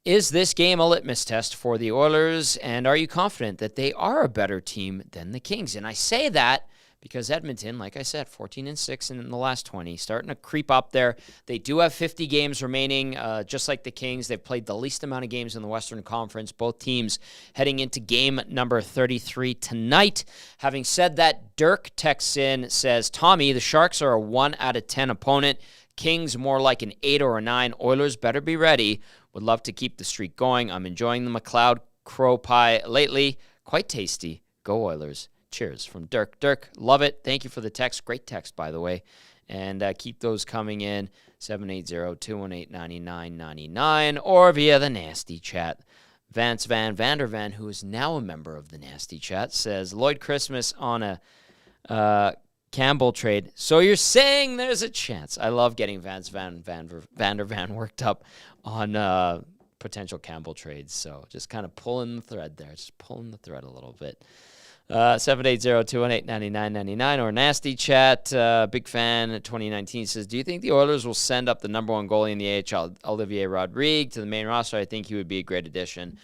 Is this game a litmus test for the Oilers, and are you confident that they are a better team than the Kings? And I say that because Edmonton, like I said, 14-6 in the last 20, starting to creep up there. They do have 50 games remaining, just like the Kings. They've played the least amount of games in the Western Conference. Both teams heading into game number 33 tonight. Having said that, Dirk texts in, says, Tommy, the Sharks are a 1 out of 10 opponent. Kings more like an 8 or a 9. Oilers better be ready. Would love to keep the streak going. I'm enjoying the McLeod crow pie lately. Quite tasty. Go Oilers. Cheers from Dirk. Dirk, love it. Thank you for the text. Great text, by the way. And keep those coming in. 780-218-9999 or via the Nasty Chat. Vance Van Vandervan, who is now a member of the Nasty Chat, says, Lloyd Christmas on a Campbell trade. So you're saying there's a chance. I love getting Vance Van Vandervan worked up on potential Campbell trades. So just kind of pulling the thread there. Just pulling the thread a little bit. 780-218-9999 or Nasty Chat. Big fan 2019 says, do you think the Oilers will send up the number 1 goalie in the AHL, Olivier Rodrigue, to the main roster? I think he would be a great addition.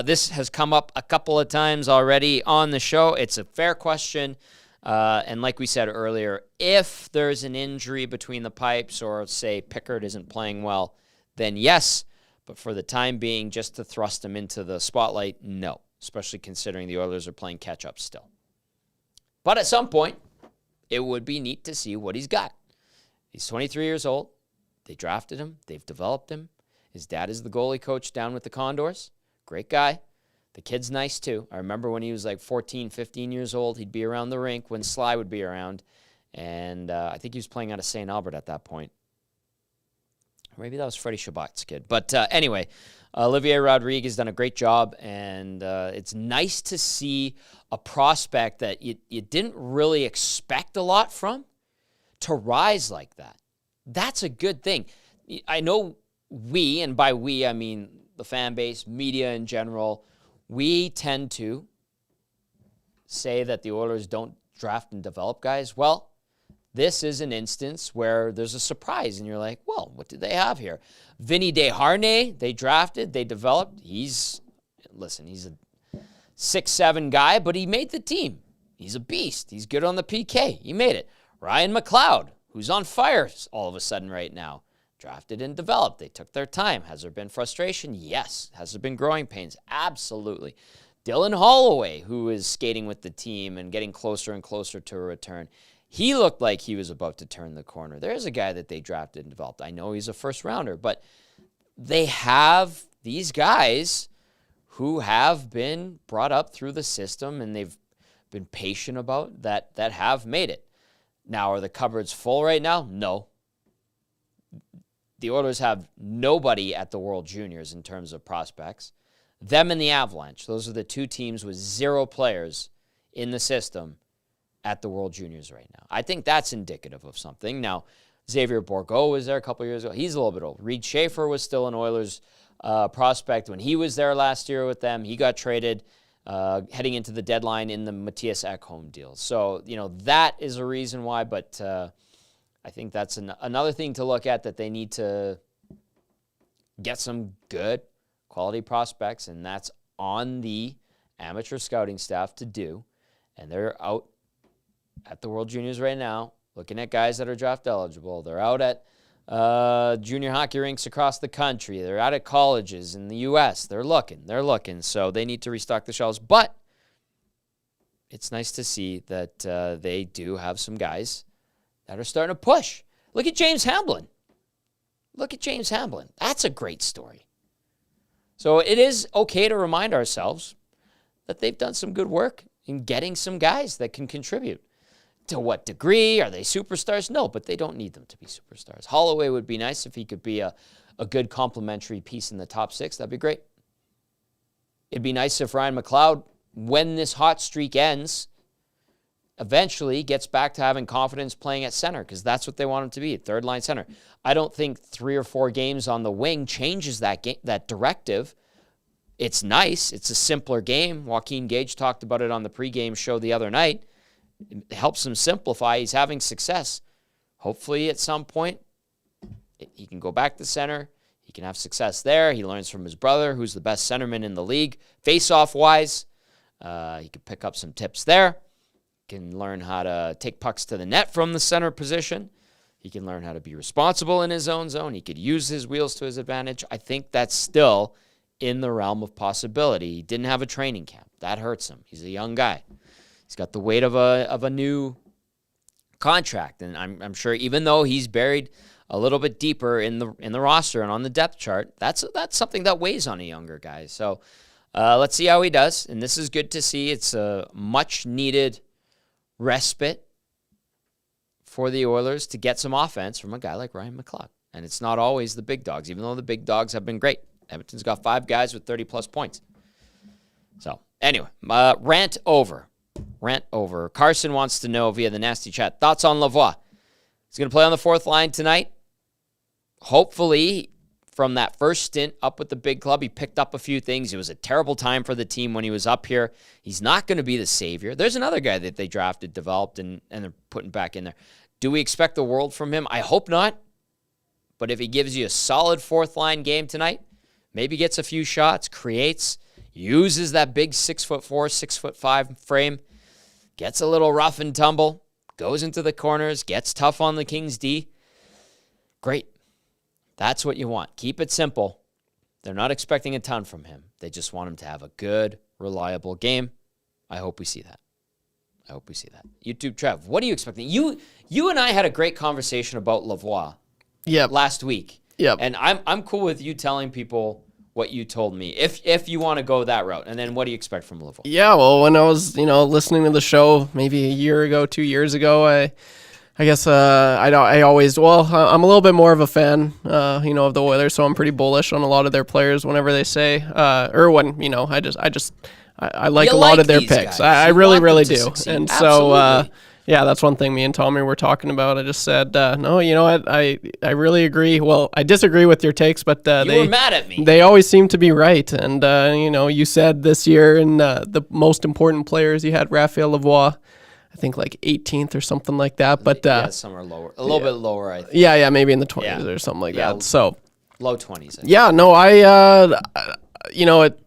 This has come up a couple of times already on the show. It's a fair question. And like we said earlier, if there's an injury between the pipes or, say, Pickard isn't playing well, then yes. But for the time being, just to thrust him into the spotlight, no. Especially considering the Oilers are playing catch-up still. But at some point, it would be neat to see what he's got. He's 23 years old. They drafted him. They've developed him. His dad is the goalie coach down with the Condors. Great guy. The kid's nice, too. I remember when he was like 14, 15 years old, he'd be around the rink when Sly would be around. And I think he was playing out of St. Albert at that point. Maybe that was Freddie Shabbat's kid. But anyway, Olivier Rodrigue has done a great job, and it's nice to see a prospect that you didn't really expect a lot from to rise like that. That's a good thing. I know we, and by we I mean the fan base, media in general, we tend to say that the Oilers don't draft and develop guys. Well, this is an instance where there's a surprise, and you're like, well, what did they have here? Vinny Desharnais, they drafted, they developed. He's a 6'7" guy, but he made the team. He's a beast. He's good on the PK. He made it. Ryan McLeod, who's on fire all of a sudden right now. Drafted and developed. They took their time. Has there been frustration? Yes. Has there been growing pains? Absolutely. Dylan Holloway, who is skating with the team and getting closer and closer to a return. He looked like he was about to turn the corner. There's a guy that they drafted and developed. I know he's a first rounder, but they have these guys who have been brought up through the system and they've been patient about that have made it. Now, are the cupboards full right now? No. the Oilers have nobody at the World Juniors in terms of prospects. Them and the Avalanche, those are the two teams with 0 players in the system at the World Juniors right now. I think that's indicative of something. Now, Xavier Bourgault was there a couple years ago. He's a little bit old. Reed Schaefer was still an Oilers prospect when he was there last year with them. He got traded heading into the deadline in the Matthias Ekholm deal. So, that is a reason why, but I think that's another thing to look at, that they need to get some good quality prospects, and that's on the amateur scouting staff to do. And they're out at the World Juniors right now, looking at guys that are draft eligible. They're out at junior hockey rinks across the country. They're out at colleges in the U.S. They're looking. So they need to restock the shelves. But it's nice to see that they do have some guys that are starting to push. Look at James Hamblin. That's a great story. So it is okay to remind ourselves that they've done some good work in getting some guys that can contribute. To what degree? Are they superstars? No, but they don't need them to be superstars. Holloway would be nice if he could be a good complementary piece in the top 6. That'd be great. It'd be nice if Ryan McLeod, when this hot streak ends, eventually gets back to having confidence playing at center, because that's what they want him to be, third-line center. I don't think 3 or 4 games on the wing changes that directive. It's nice. It's a simpler game. Joaquin Gage talked about it on the pregame show the other night. It helps him simplify. He's having success. Hopefully at some point he can go back to center. He can have success there. He learns from his brother, who's the best centerman in the league. Face-off-wise, he could pick up some tips there. He can learn how to take pucks to the net from the center position. He can learn how to be responsible in his own zone. He could use his wheels to his advantage. I think that's still in the realm of possibility. He didn't have a training camp. That hurts him. He's a young guy. He's got the weight of a new contract, and I'm sure even though he's buried a little bit deeper in the roster and on the depth chart, that's something that weighs on a younger guy. So let's see how he does, and this is good to see. It's a much-needed respite for the Oilers to get some offense from a guy like Ryan McLeod, and it's not always the big dogs, even though the big dogs have been great. Edmonton's got 5 guys with 30-plus points. So anyway, rant over. Carson wants to know via the Nasty Chat, thoughts on Lavoie? He's going to play on the 4th line tonight. Hopefully, from that first stint up with the big club, he picked up a few things. It was a terrible time for the team when he was up here. He's not going to be the savior. There's another guy that they drafted, developed, and they're putting back in there. Do we expect the world from him? I hope not. But if he gives you a solid 4th line game tonight, maybe gets a few shots, creates, uses that big 6'4", 6'5" frame, gets a little rough and tumble, goes into the corners, gets tough on the Kings D. Great. That's what you want. Keep it simple. They're not expecting a ton from him. They just want him to have a good, reliable game. I hope we see that. YouTube Trev, what are you expecting? You and I had a great conversation about Lavoie last week. Yep. And I'm cool with you telling people what you told me, if you want to go that route. And then what do you expect from Lavoie? Yeah, well, when I was, listening to the show maybe a year ago, 2 years ago, I guess I always, I'm a little bit more of a fan, of the Oilers, so I'm pretty bullish on a lot of their players whenever they say, I like a lot of their picks. I really do. And so, that's one thing me and Tommy were talking about. I just said, no, you know what? I really agree. Well, I disagree with your takes, but they were mad at me. They always seem to be right. And, you said this year in the most important players, you had Raphael Lavoie, I think like 18th or something like that. But somewhere lower, a little bit lower, I think. Yeah, maybe in the 20s or something like that. So low 20s. Yeah, no,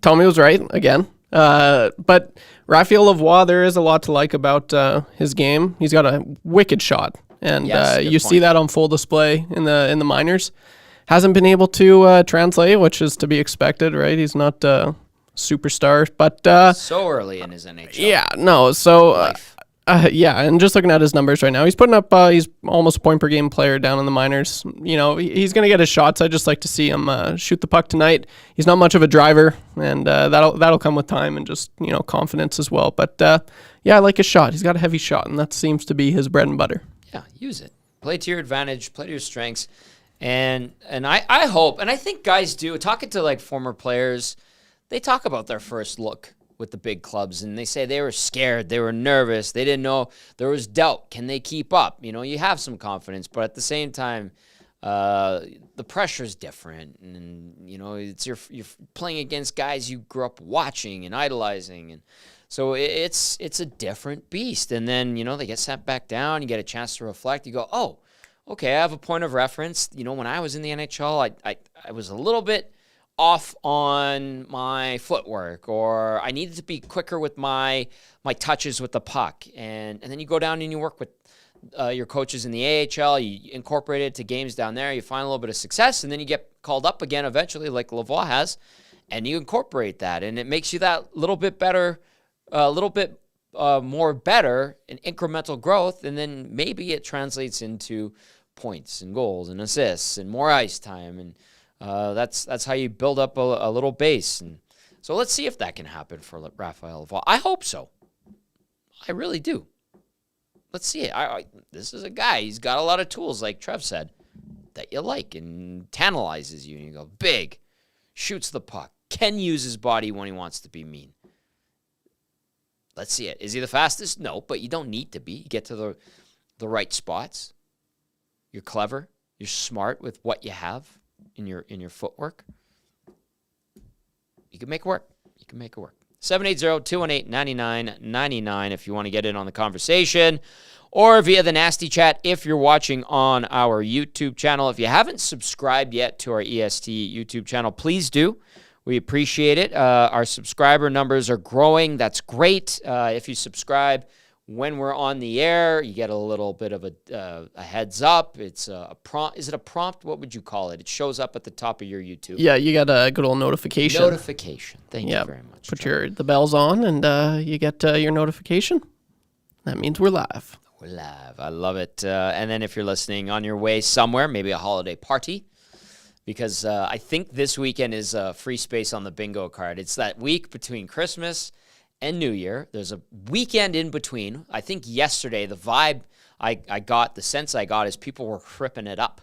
Tommy was right again. But Raphael Lavoie, there is a lot to like about his game. He's got a wicked shot, and you see that on full display in the minors. Hasn't been able to translate, which is to be expected, right? He's not a superstar, but so early in his NHL. Yeah, no. So and just looking at his numbers right now, he's putting up. He's almost a point per game player down in the minors. He's going to get his shots. I just like to see him shoot the puck tonight. He's not much of a driver, and that'll come with time and just confidence as well. But I like his shot. He's got a heavy shot, and that seems to be his bread and butter. Yeah, use it. Play to your advantage. Play to your strengths. And I hope, and I think guys do, talking to like former players, they talk about their first look with the big clubs, and they say they were scared, they were nervous, they didn't know, there was doubt. Can they keep up? You have some confidence, but at the same time, the pressure's different, and it's you're playing against guys you grew up watching and idolizing, and so it's a different beast. And then they get sent back down, you get a chance to reflect, you go, oh, okay, I have a point of reference. When I was in the NHL, I was a little bit off on my footwork, or I needed to be quicker with my touches with the puck. And then you go down and you work with your coaches in the AHL, you incorporate it to games down there, you find a little bit of success, and then you get called up again eventually, like Lavoie has, and you incorporate that, and it makes you that little bit better, a little bit more better in incremental growth, and then maybe it translates into points and goals and assists and more ice time, and that's how you build up a little base. And so let's see if that can happen for Raphael Lavoie. I hope so. I really do. Let's see it. This is a guy, he's got a lot of tools, like Trev said, that you like, and tantalizes you, and you go, big, shoots the puck, can use his body when he wants to be mean. Let's see it. Is he the fastest? No, but you don't need to be. You get to the right spots. You're clever. You're smart with what you have in your footwork. You can make it work. 780-218-9999 if you want to get in on the conversation, or via the nasty chat if you're watching on our YouTube channel. If you haven't subscribed yet to our EST YouTube channel, please do. We appreciate it. Our subscriber numbers are growing. That's great. If you subscribe when we're on the air, you get a little bit of a heads up. It's a prompt. Is it a prompt? What would you call it? It shows up at the top of your YouTube. Yeah, you got a good old notification. Thank you very much. Put the bells on, and you get your notification. That means we're live. We're live. I love it. And then if you're listening on your way somewhere, maybe a holiday party, because I think this weekend is free space on the bingo card. It's that week between Christmas and New Year. There's a weekend in between. I think yesterday, the vibe I got, the sense I got is people were ripping it up.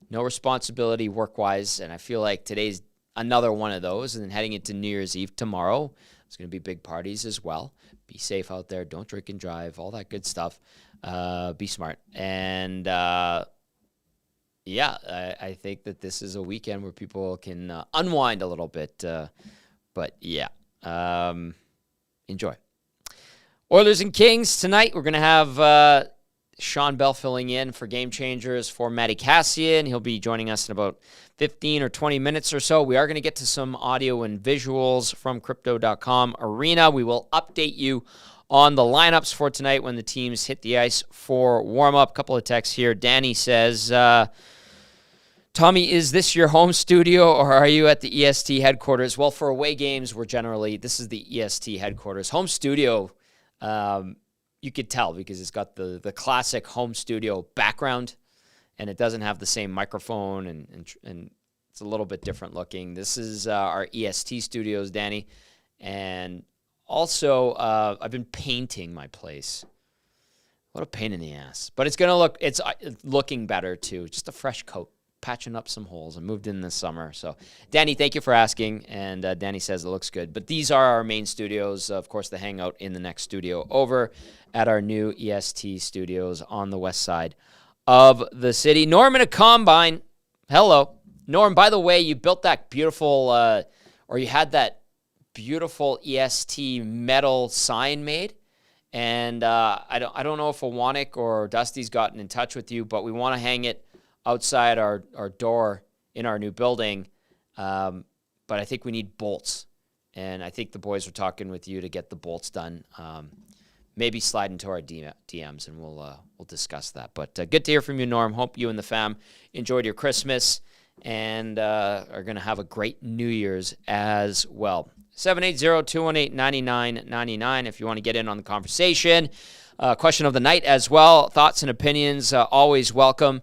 No responsibility work-wise, and I feel like today's another one of those. And then heading into New Year's Eve tomorrow, there's going to be big parties as well. Be safe out there. Don't drink and drive. All that good stuff. Be smart. And I think that this is a weekend where people can unwind a little bit. But yeah. Enjoy. Oilers and Kings tonight. We're going to have Shawn Belle filling in for Game Changers for Matty Cassian. He'll be joining us in about 15 or 20 minutes or so. We are going to get to some audio and visuals from Crypto.com Arena. We will update you on the lineups for tonight when the teams hit the ice for warm-up. Couple of texts here. Danny says, Tommy, is this your home studio, or are you at the EST headquarters? Well, for away games, this is the EST headquarters. Home studio, you could tell because it's got the classic home studio background, and it doesn't have the same microphone, and it's a little bit different looking. This is our EST studios, Danny. And also, I've been painting my place. What a pain in the ass. But it's looking better, too. Just a fresh coat. Patching up some holes. I moved in this summer. So, Danny, thank you for asking. And Danny says it looks good. But these are our main studios. Of course, the hangout in the next studio over at our new EST studios on the west side of the city. Norm in a combine. Hello. Norm, by the way, you built that beautiful, or you had that beautiful EST metal sign made. And I don't know if Awanik or Dusty's gotten in touch with you, but we want to hang it outside our door in our new building, but I think we need bolts, and I think the boys were talking with you to get the bolts done. Maybe slide into our DMs, and we'll discuss that. But good to hear from you, Norm. Hope you and the fam enjoyed your Christmas and are going to have a great New Year's as well. 780-218-9999 if you want to get in on the conversation. Question of the night as well. Thoughts and opinions always welcome.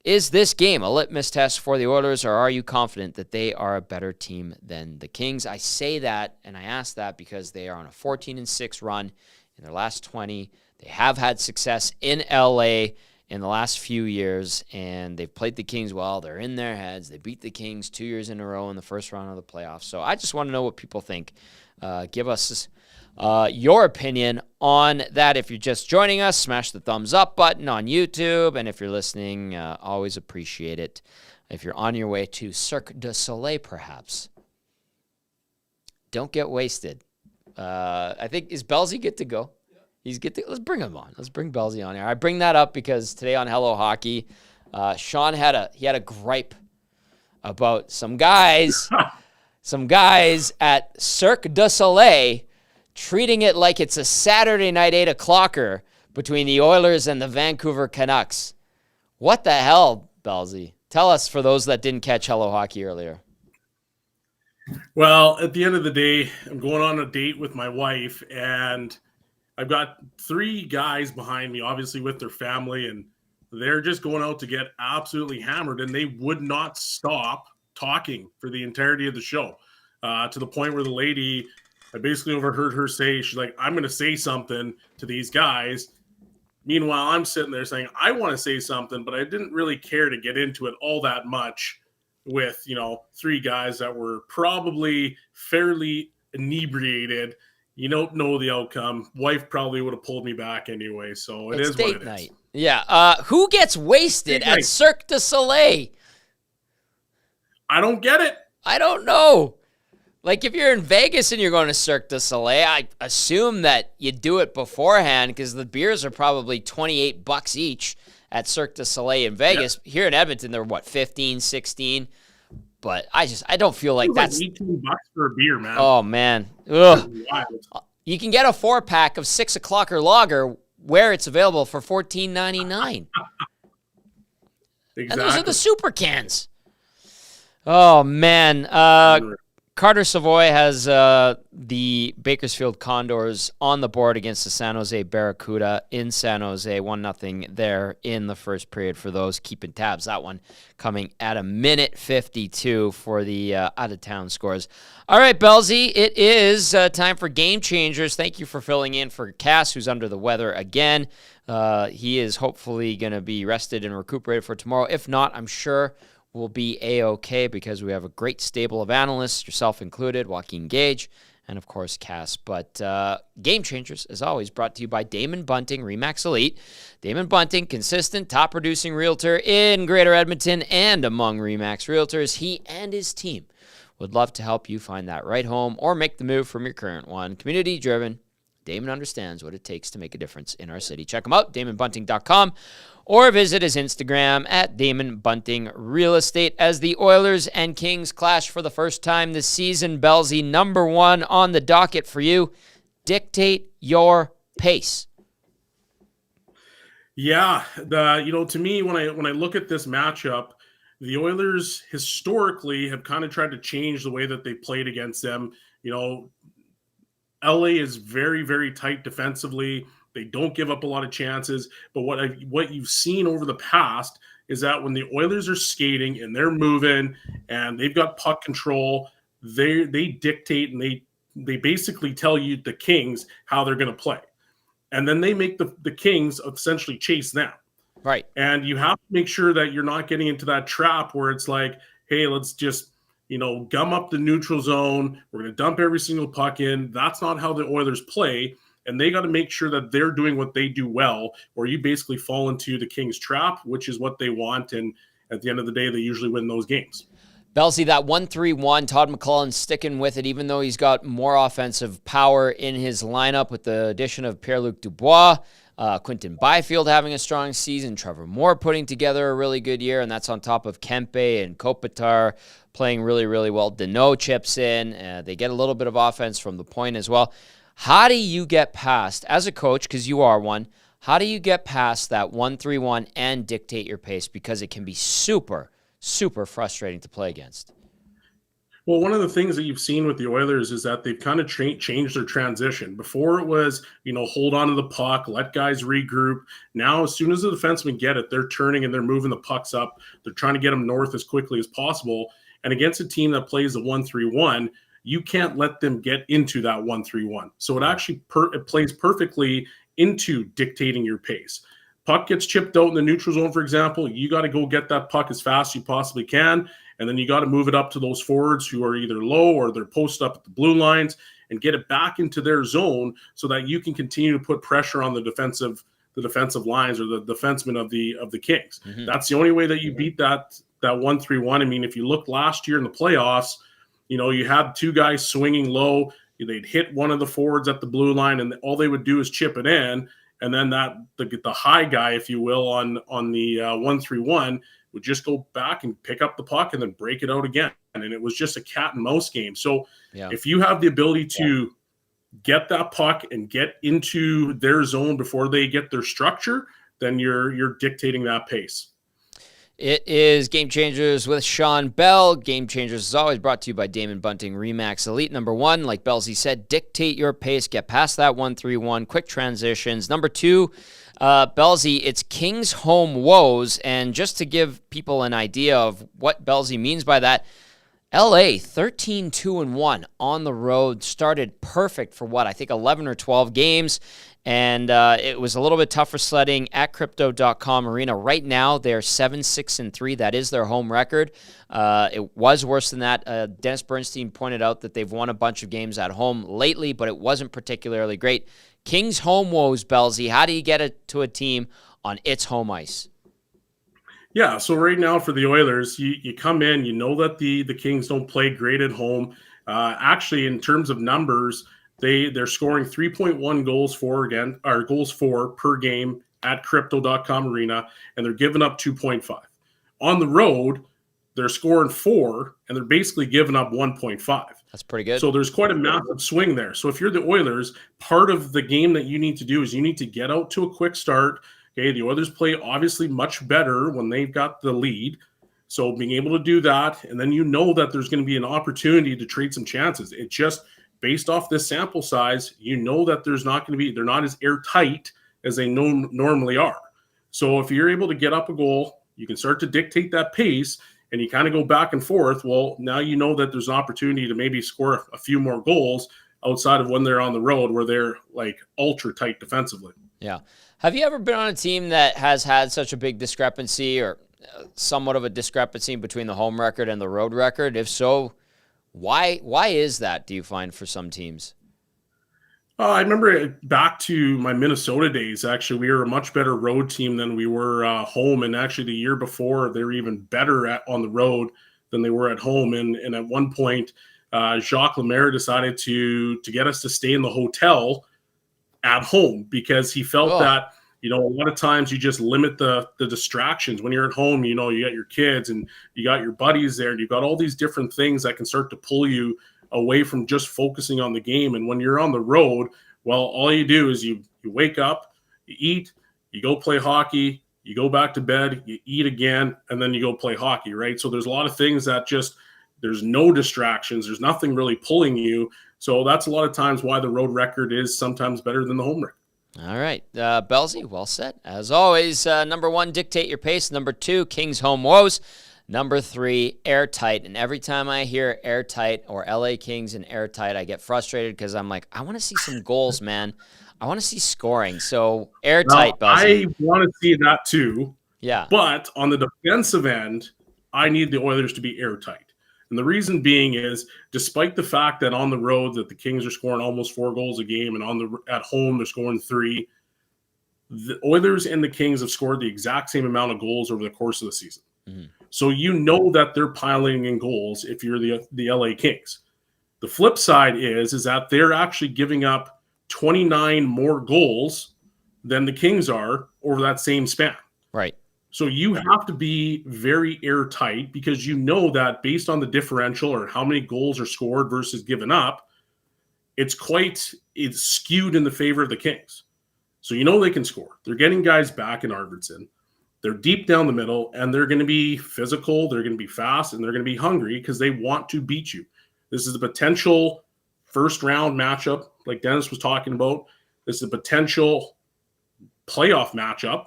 Is this game a litmus test for the Oilers, or are you confident that they are a better team than the Kings? I say that, and I ask that because they are on a 14-6 run in their last 20. They have had success in LA, in the last few years, and they've played the Kings well. They're in their heads. They beat the Kings 2 years in a row in the first round of the playoffs. So I just want to know what people think. Give us your opinion on that. If you're just joining us, smash the thumbs up button on YouTube. And if you're listening, always appreciate it. If you're on your way to Cirque du Soleil, perhaps, don't get wasted. I think, is Bellsy good to go? He's good to, let's bring him on. Let's bring Bellsy on here. I bring that up because today on Hello Hockey, Shawn had a gripe about some guys at Cirque du Soleil treating it like it's a Saturday night 8 o'clocker between the Oilers and the Vancouver Canucks. What the hell, Bellsy? Tell us, for those that didn't catch Hello Hockey earlier. Well, at the end of the day, I'm going on a date with my wife, and I've got 3 guys behind me, obviously with their family, and they're just going out to get absolutely hammered, and they would not stop talking for the entirety of the show, to the point where the lady, I basically overheard her say, she's like, I'm going to say something to these guys. Meanwhile, I'm sitting there saying, I want to say something, but I didn't really care to get into it all that much with, 3 guys that were probably fairly inebriated. You don't know the outcome. Wife probably would have pulled me back anyway, so it's date what it night. is. Yeah. Who gets wasted at Cirque du Soleil? I don't get it. I don't know. Like, if you're in Vegas and you're going to Cirque du Soleil, I assume that you do it beforehand because the beers are probably $28 each at Cirque du Soleil in Vegas. Yeah. Here in Edmonton, they're, 15, 16? But I don't feel like that's... like $18 for a beer, man. Oh, man. Ugh. You can get a 4-pack of 6 o'clocker lager where it's available for $14.99. Exactly. And those are the super cans. Oh, man. Carter Savoy has the Bakersfield Condors on the board against the San Jose Barracuda in San Jose. 1-0 there in the first period for those keeping tabs. That one coming at a minute 52 for the out-of-town scores. All right, Bellsy, it is time for Game Changers. Thank you for filling in for Cass, who's under the weather again. He is hopefully going to be rested and recuperated for tomorrow. If not, I'm sure will be A-OK because we have a great stable of analysts, yourself included, Joaquin Gage, and, of course, Cass. But Game Changers, as always, brought to you by Damon Bunting, RE/MAX Elite. Damon Bunting, consistent, top-producing realtor in Greater Edmonton and among RE/MAX realtors. He and his team would love to help you find that right home or make the move from your current one. Community-driven. Damon understands what it takes to make a difference in our city. Check him out, DamonBunting.com. Or visit his Instagram at Damon Bunting Real Estate. As the Oilers and Kings clash for the first time this season, Bellsy, number 1 on the docket for you. Dictate your pace. Yeah, to me, when I look at this matchup, the Oilers historically have kind of tried to change the way that they played against them. LA is very, very tight defensively. They don't give up a lot of chances. But what you've seen over the past is that when the Oilers are skating and they're moving and they've got puck control, they dictate and they basically tell you, the Kings, how they're going to play. And then they make the Kings essentially chase them. Right. And you have to make sure that you're not getting into that trap where it's like, hey, let's just, gum up the neutral zone. We're going to dump every single puck in. That's not how the Oilers play. And they got to make sure that they're doing what they do well, or you basically fall into the Kings trap, which is what they want. And at the end of the day, they usually win those games. Bellsy, that 1-3-1, Todd McLellan sticking with it, even though he's got more offensive power in his lineup with the addition of Pierre-Luc Dubois, Quinton Byfield having a strong season, Trevor Moore putting together a really good year, and that's on top of Kempe and Kopitar playing really, really well. Deneau chips in. They get a little bit of offense from the point as well. How do you get past, as a coach, because you are one, how do you get past that 1-3-1 and dictate your pace? Because it can be super, super frustrating to play against. Well, one of the things that you've seen with the Oilers is that they've kind of changed their transition. Before it was, hold on to the puck, let guys regroup. Now, as soon as the defensemen get it, they're turning and they're moving the pucks up. They're trying to get them north as quickly as possible. And against a team that plays the 1-3-1, you can't let them get into that 1-3-1. So it actually it plays perfectly into dictating your pace. puck gets chipped out in the neutral zone, for example, you got to go get that puck as fast as you possibly can. And then you got to move it up to those forwards who are either low or they're posted up at the blue lines and get it back into their zone so that you can continue to put pressure on the defensive lines or the defensemen of the Kings. Mm-hmm. That's the only way that you beat that 1-3-1. I mean, if you look last year in the playoffs, you had two guys swinging low. They'd hit one of the forwards at the blue line, and all they would do is chip it in. And then the high guy, if you will, on the 1-3-1 would just go back and pick up the puck and then break it out again. And it was just a cat and mouse game. So if you have the ability to get that puck and get into their zone before they get their structure, then you're dictating that pace. It is Game Changers with Shawn Belle. Game Changers is always brought to you by Damon Bunting Remax Elite. Number 1, like Bellsy said, dictate your pace. Get past that 1-3-1. Quick transitions. Number 2, Bellsy, it's Kings home woes. And just to give people an idea of what Bellsy means by that, LA 13-2-1 on the road, started perfect for I think 11 or 12 games. And it was a little bit tougher sledding at Crypto.com Arena. Right now, they're 7-6-3. That is their home record. It was worse than that. Dennis Bernstein pointed out that they've won a bunch of games at home lately, but it wasn't particularly great. Kings home woes, Bellsy. How do you get it to a team on its home ice? Yeah, so right now for the Oilers, you come in, you know that the Kings don't play great at home. Actually, in terms of numbers, they're scoring 3.1 goals for per game at Crypto.com Arena, and they're giving up 2.5. On the road, they're scoring 4, and they're basically giving up 1.5. That's pretty good. So there's quite a massive swing there. So if you're the Oilers, part of the game that you need to do is you need to get out to a quick start. Okay, the Oilers play obviously much better when they've got the lead. So being able to do that, and then that there's going to be an opportunity to trade some chances. It just, based off this sample size, that they're not as airtight as they normally are. So if you're able to get up a goal, you can start to dictate that pace, and you kind of go back and forth. Well, now you know that there's an opportunity to maybe score a few more goals outside of when they're on the road where they're like ultra tight defensively. Yeah. Have you ever been on a team that has had such a big discrepancy or somewhat of a discrepancy between the home record and the road record? If so, why is that, do you find, for some teams? I remember back to my Minnesota days, actually, we were a much better road team than we were home. And actually the year before, they were even better on the road than they were at home. And at one point, Jacques Lemaire decided to get us to stay in the hotel at home because he felt that, a lot of times you just limit the distractions. When you're at home, you got your kids and you got your buddies there and you've got all these different things that can start to pull you away from just focusing on the game. And when you're on the road, well, all you do is you wake up, you eat, you go play hockey, you go back to bed, you eat again, and then you go play hockey, right? So there's a lot of things that just, there's no distractions. There's nothing really pulling you. So that's a lot of times why the road record is sometimes better than the home record. All right. Bellsy, well said. As always, number 1, dictate your pace. Number 2, Kings home woes. Number 3, airtight. And every time I hear airtight or LA Kings and airtight, I get frustrated because I'm like, I want to see some goals, man. I want to see scoring. So airtight, Bellsy. I want to see that too. Yeah. But on the defensive end, I need the Oilers to be airtight. And the reason being is, despite the fact that on the road that the Kings are scoring almost 4 goals a game and at home they're scoring 3, the Oilers and the Kings have scored the exact same amount of goals over the course of the season. Mm-hmm. So that they're piling in goals if you're the LA Kings. The flip side is that they're actually giving up 29 more goals than the Kings are over that same span. Right. So you have to be very airtight because that based on the differential or how many goals are scored versus given up, it's skewed in the favor of the Kings. So they can score. They're getting guys back in Arvidsson. They're deep down the middle, and they're going to be physical, they're going to be fast, and they're going to be hungry because they want to beat you. This is a potential first-round matchup, like Dennis was talking about. This is a potential playoff matchup.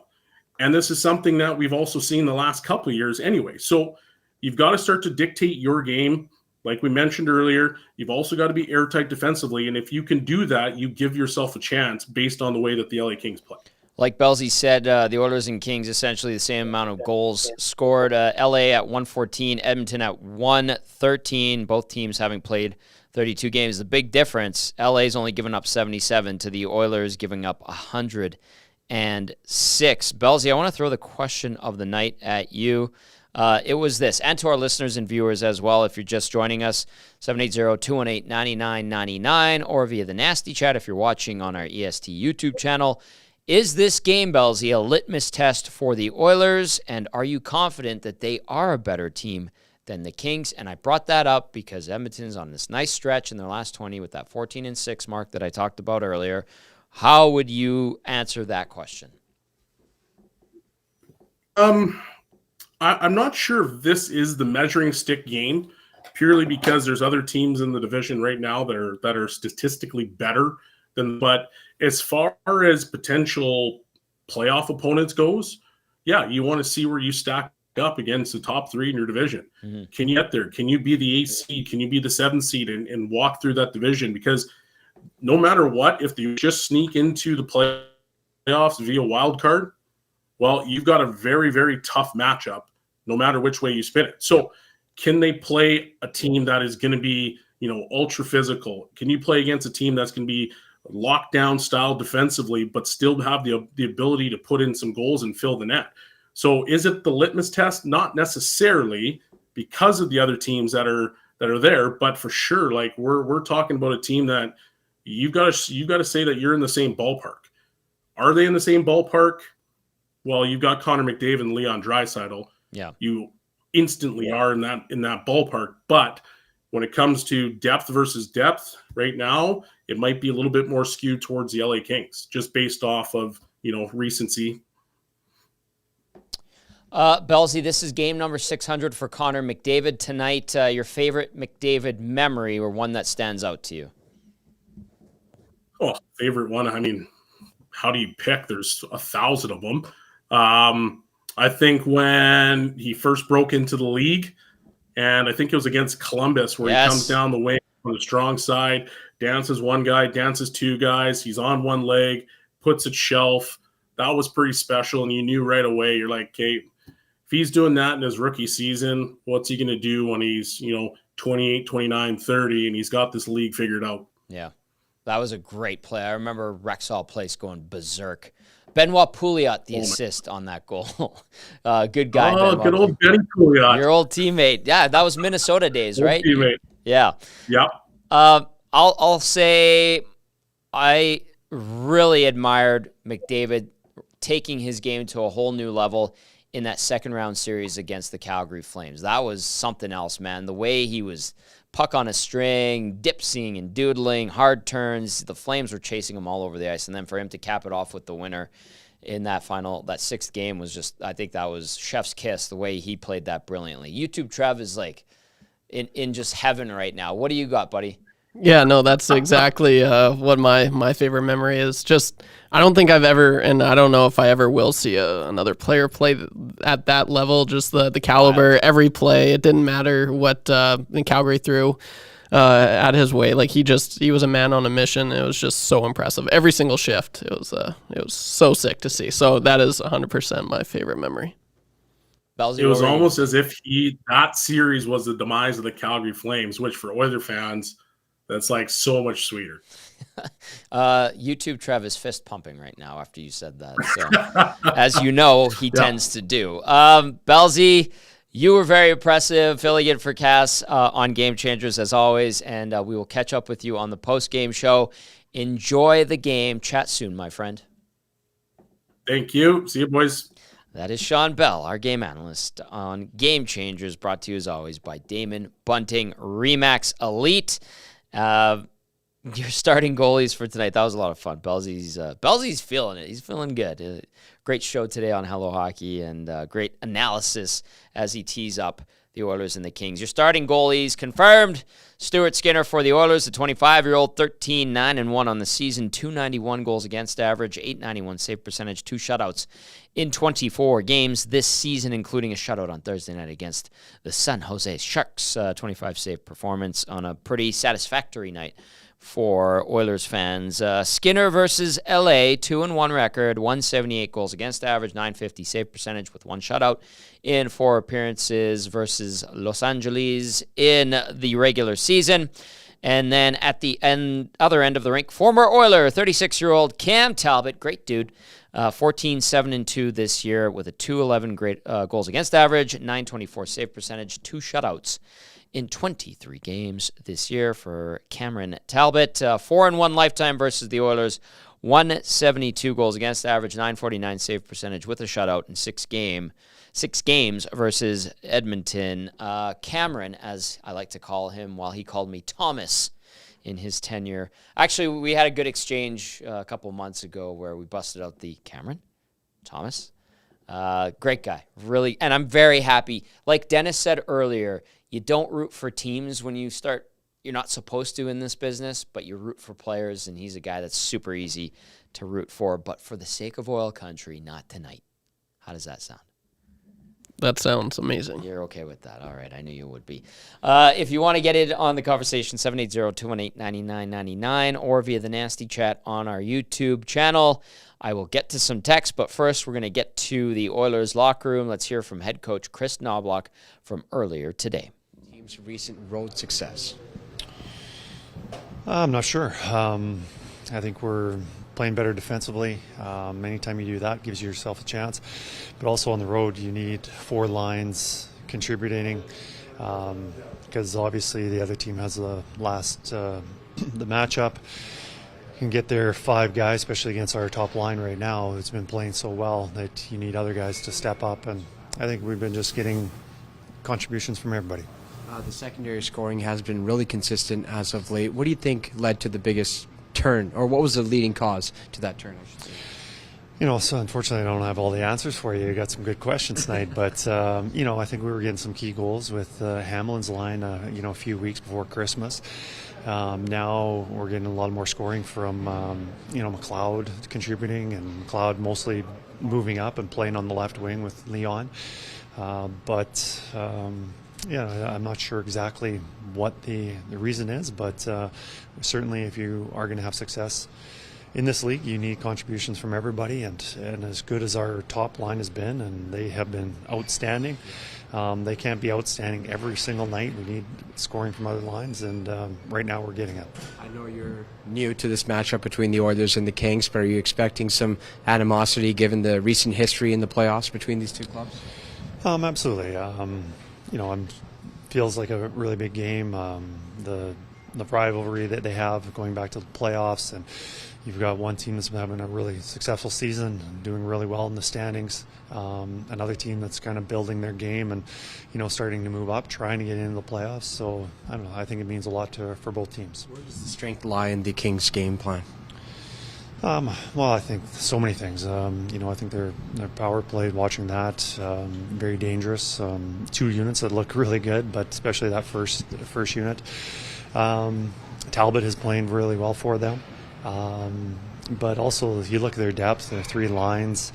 And this is something that we've also seen the last couple of years anyway. So you've got to start to dictate your game. Like we mentioned earlier, you've also got to be airtight defensively. And if you can do that, you give yourself a chance based on the way that the LA Kings play. Like Belsey said, the Oilers and Kings essentially the same amount of goals scored. LA at 114, Edmonton at 113. Both teams having played 32 games. The big difference, LA's only given up 77 to the Oilers giving up 106. Belsey, I want to throw the question of the night at you. It was this, and to our listeners and viewers as well, if you're just joining us, 780-218-9999, or via the Nasty Chat if you're watching on our EST YouTube channel. Is this game, Belsey, a litmus test for the Oilers, and are you confident that they are a better team than the Kings? And I brought that up because Edmonton's on this nice stretch in their last 20 with that 14-6 mark that I talked about earlier. How would you answer that question? I'm not sure if this is the measuring stick game, purely because there's other teams in the division right now that are statistically better than. But as far as potential playoff opponents goes, yeah, you want to see where you stack up against the top three in your division. Mm-hmm. Can you get there? Can you be the 8th seed? Can you be the 7th seed and walk through that division? Because no matter what, if you just sneak into the playoffs via wild card, well, you've got a very, very tough matchup no matter which way you spin it. So can they play a team that is going to be, ultra physical? Can you play against a team that's going to be lockdown style defensively, but still have the ability to put in some goals and fill the net? So is it the litmus test? Not necessarily, because of the other teams that are there, but for sure, like we're talking about a team that you've got to say that you're in the same ballpark. Are they in the same ballpark? Well, you've got Connor McDavid and Leon Draisaitl. Yeah, you instantly are in that ballpark. But when it comes to depth versus depth, right now it might be a little bit more skewed towards the LA Kings, just based off of recency. Belsey, this is game number 600 for Connor McDavid tonight. Your favorite McDavid memory, or one that stands out to you? Oh, favorite one. I mean, how do you pick? There's 1,000 of them. I think when he first broke into the league, and I think it was against Columbus, where he comes down the wing on the strong side, dances one guy, dances two guys. He's on one leg, puts it shelf. That was pretty special, and you knew right away. You're like, okay, if he's doing that in his rookie season, what's he going to do when he's 28, 29, 30, and he's got this league figured out? Yeah, that was a great play. I remember Rexall Place going berserk. Benoit Pouliot, the assist on that goal. Good guy. Oh, good old Benny Pouliot. Your old teammate. Yeah, that was Minnesota days, right? Teammate. Yeah. Yep. I'll say I really admired McDavid taking his game to a whole new level in that second round series against the Calgary Flames. That was something else, man. The way he was puck on a string, dipsing and doodling, hard turns. The Flames were chasing him all over the ice. And then for him to cap it off with the winner in that 6th game was just, I think that was chef's kiss, the way he played that brilliantly. YouTube Trev is like in just heaven right now. What do you got, buddy? Yeah, no, that's exactly what my favorite memory is. Just, I don't think I've ever, and I don't know if I ever will see another player play at that level. Just the caliber, every play. It didn't matter what Calgary threw at his way. Like he was a man on a mission. It was just so impressive. Every single shift, it was so sick to see. So that is 100% my favorite memory. It was almost as if that series was the demise of the Calgary Flames, which for Oiler fans, that's like so much sweeter. YouTube Trev is fist pumping right now after you said that. So, as you know, he tends to do. Belsey, you were very impressive, filling in for Cass on Game Changers as always, and we will catch up with you on the post-game show. Enjoy the game. Chat soon, my friend. Thank you. See you, boys. That is Shawn Belle, our game analyst on Game Changers, brought to you as always by Damon Bunting, Remax Elite. Your starting goalies for tonight. That was a lot of fun. Belsey's feeling it. He's feeling good. Great show today on Hello Hockey, and great analysis as he tees up the Oilers and the Kings. Your starting goalies confirmed. Stuart Skinner for the Oilers, the 25-year-old, 13-9-1 on the season, 291 goals against average, 891 save percentage, 2 shutouts in 24 games this season, including a shutout on Thursday night against the San Jose Sharks. 25 save performance on a pretty satisfactory night for Oilers fans. Skinner versus LA, 2-1 record, 178 goals against average, 950 save percentage with 1 shutout in 4 appearances versus Los Angeles in the regular season. And then at the other end of the rink, former Oiler, 36-year-old Cam Talbot, great dude, 14-7-2 this year with a 211 great goals against average, 924 save percentage, 2 shutouts in 23 games this year for Cameron Talbot. 4-1 lifetime versus the Oilers, 172 goals against average, 949 save percentage with a shutout in 6 games versus Edmonton. Cameron, as I like to call him, while he called me Thomas in his tenure. Actually, we had a good exchange a couple months ago where we busted out the Cameron, Thomas. Great guy, really. And I'm very happy. Like Dennis said earlier, you don't root for teams when you start. You're not supposed to in this business, but you root for players, and he's a guy that's super easy to root for. But for the sake of oil country, not tonight. How does that sound? That sounds amazing. You're okay with that. All right. I knew you would be. If you want to get in on the conversation, 780-218-9999 or via the Nasty Chat on our YouTube channel. I will get to some text, but first we're going to get to the Oilers locker room. Let's hear from head coach Chris Knobloch from earlier today. Team's recent road success. I'm not sure. I think we're playing better defensively. Anytime you do that, gives yourself a chance. But also on the road, you need 4 lines contributing because obviously the other team has the matchup. You can get their 5 guys, especially against our top line right now. It's been playing so well that you need other guys to step up. And I think we've been just getting contributions from everybody. The secondary scoring has been really consistent as of late. What do you think led to the biggest turn, or what was the leading cause to that turn, I should say? So unfortunately I don't have all the answers for you. You got some good questions tonight, but I think we were getting some key goals with Hamelin's line, a few weeks before Christmas. Now we're getting a lot more scoring from, McLeod contributing, and McLeod mostly moving up and playing on the left wing with Leon. I'm not sure exactly what the reason is, but certainly if you are going to have success in this league, you need contributions from everybody, and as good as our top line has been, and they have been outstanding, they can't be outstanding every single night. We need scoring from other lines, and right now we're getting it. I know you're new to this matchup between the Oilers and the Kings, but are you expecting some animosity given the recent history in the playoffs between these two clubs? Absolutely. Feels like a really big game. The rivalry that they have going back to the playoffs, and you've got one team that's been having a really successful season, doing really well in the standings. Another team that's kind of building their game and, starting to move up, trying to get into the playoffs. So I don't know. I think it means a lot for both teams. Where does the strength lie in the Kings' game plan? I think so many things. I think their power play, watching that, very dangerous. 2 units that look really good, but especially that first unit. Talbot has played really well for them. But also, if you look at their depth, their 3 lines,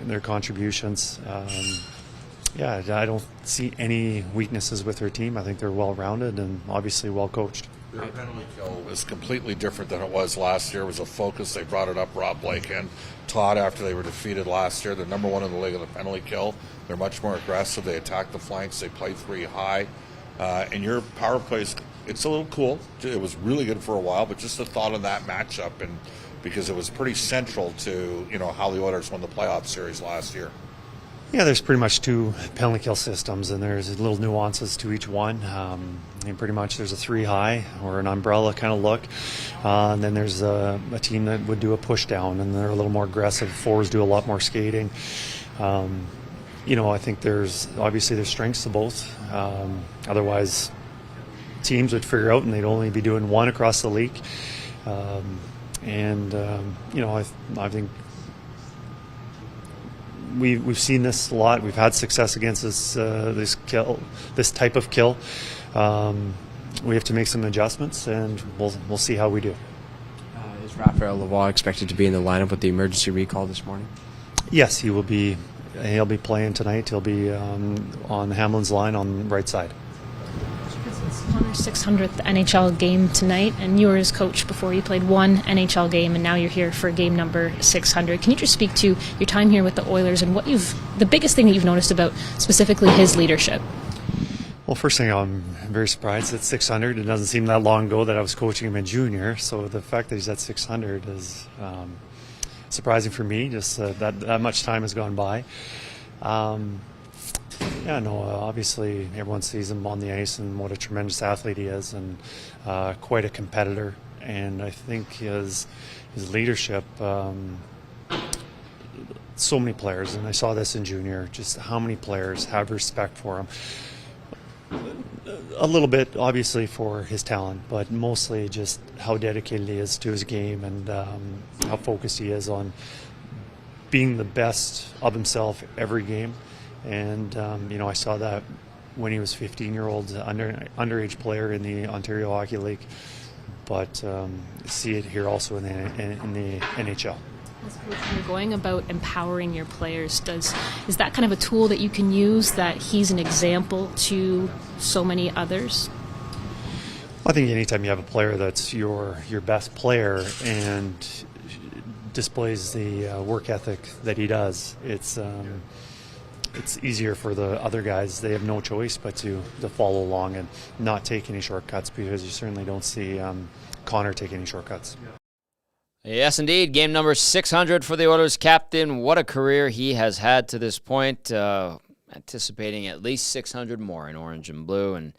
their contributions, I don't see any weaknesses with their team. I think they're well-rounded and obviously well-coached. Their penalty kill is completely different than it was last year. It was a focus. They brought it up, Rob Blake and Todd, after they were defeated last year. They're number 1 in the league in the penalty kill. They're much more aggressive. They attack the flanks. They play 3 high. And your power play, it's a little cool. It was really good for a while, but just the thought of that matchup, and because it was pretty central to how the Oilers won the playoff series last year. Yeah, there's pretty much 2 penalty kill systems, and there's little nuances to each one. And pretty much there's a 3 high or an umbrella kind of look. And then there's a team that would do a push down, and they're a little more aggressive. Forwards do a lot more skating. I think there's strengths to both. Otherwise, teams would figure out, and they'd only be doing 1 across the league. I think we've seen this a lot. We've had success against this type of kill. We have to make some adjustments, and we'll see how we do. Is Raphael Lavoie expected to be in the lineup with the emergency recall this morning? Yes, he will be. He'll be playing tonight. He'll be on Hamlin's line on the right side. Connor's 600th NHL game tonight, and you were his coach before. You played one NHL game, and now you're here for game number 600. Can you just speak to your time here with the Oilers and the biggest thing that you've noticed about specifically his leadership? Well, first thing, I'm very surprised at 600. It doesn't seem that long ago that I was coaching him in junior, so the fact that he's at 600 is surprising for me. Just that much time has gone by. Obviously everyone sees him on the ice and what a tremendous athlete he is, and quite a competitor. And I think his leadership, so many players, and I saw this in junior, just how many players have respect for him. A little bit, obviously, for his talent, but mostly just how dedicated he is to his game and how focused he is on being the best of himself every game. And, I saw that when he was 15-year-old underage player in the Ontario Hockey League, but see it here also in the NHL. As coach, when you're going about empowering your players, is that kind of a tool that you can use, that he's an example to so many others? I think anytime you have a player that's your best player and displays the work ethic that he does, it's easier for the other guys. They have no choice but to follow along and not take any shortcuts, because you certainly don't see Connor take any shortcuts. Yes, indeed. Game number 600 for the Oilers captain. What a career he has had to this point. Anticipating at least 600 more in orange and blue. And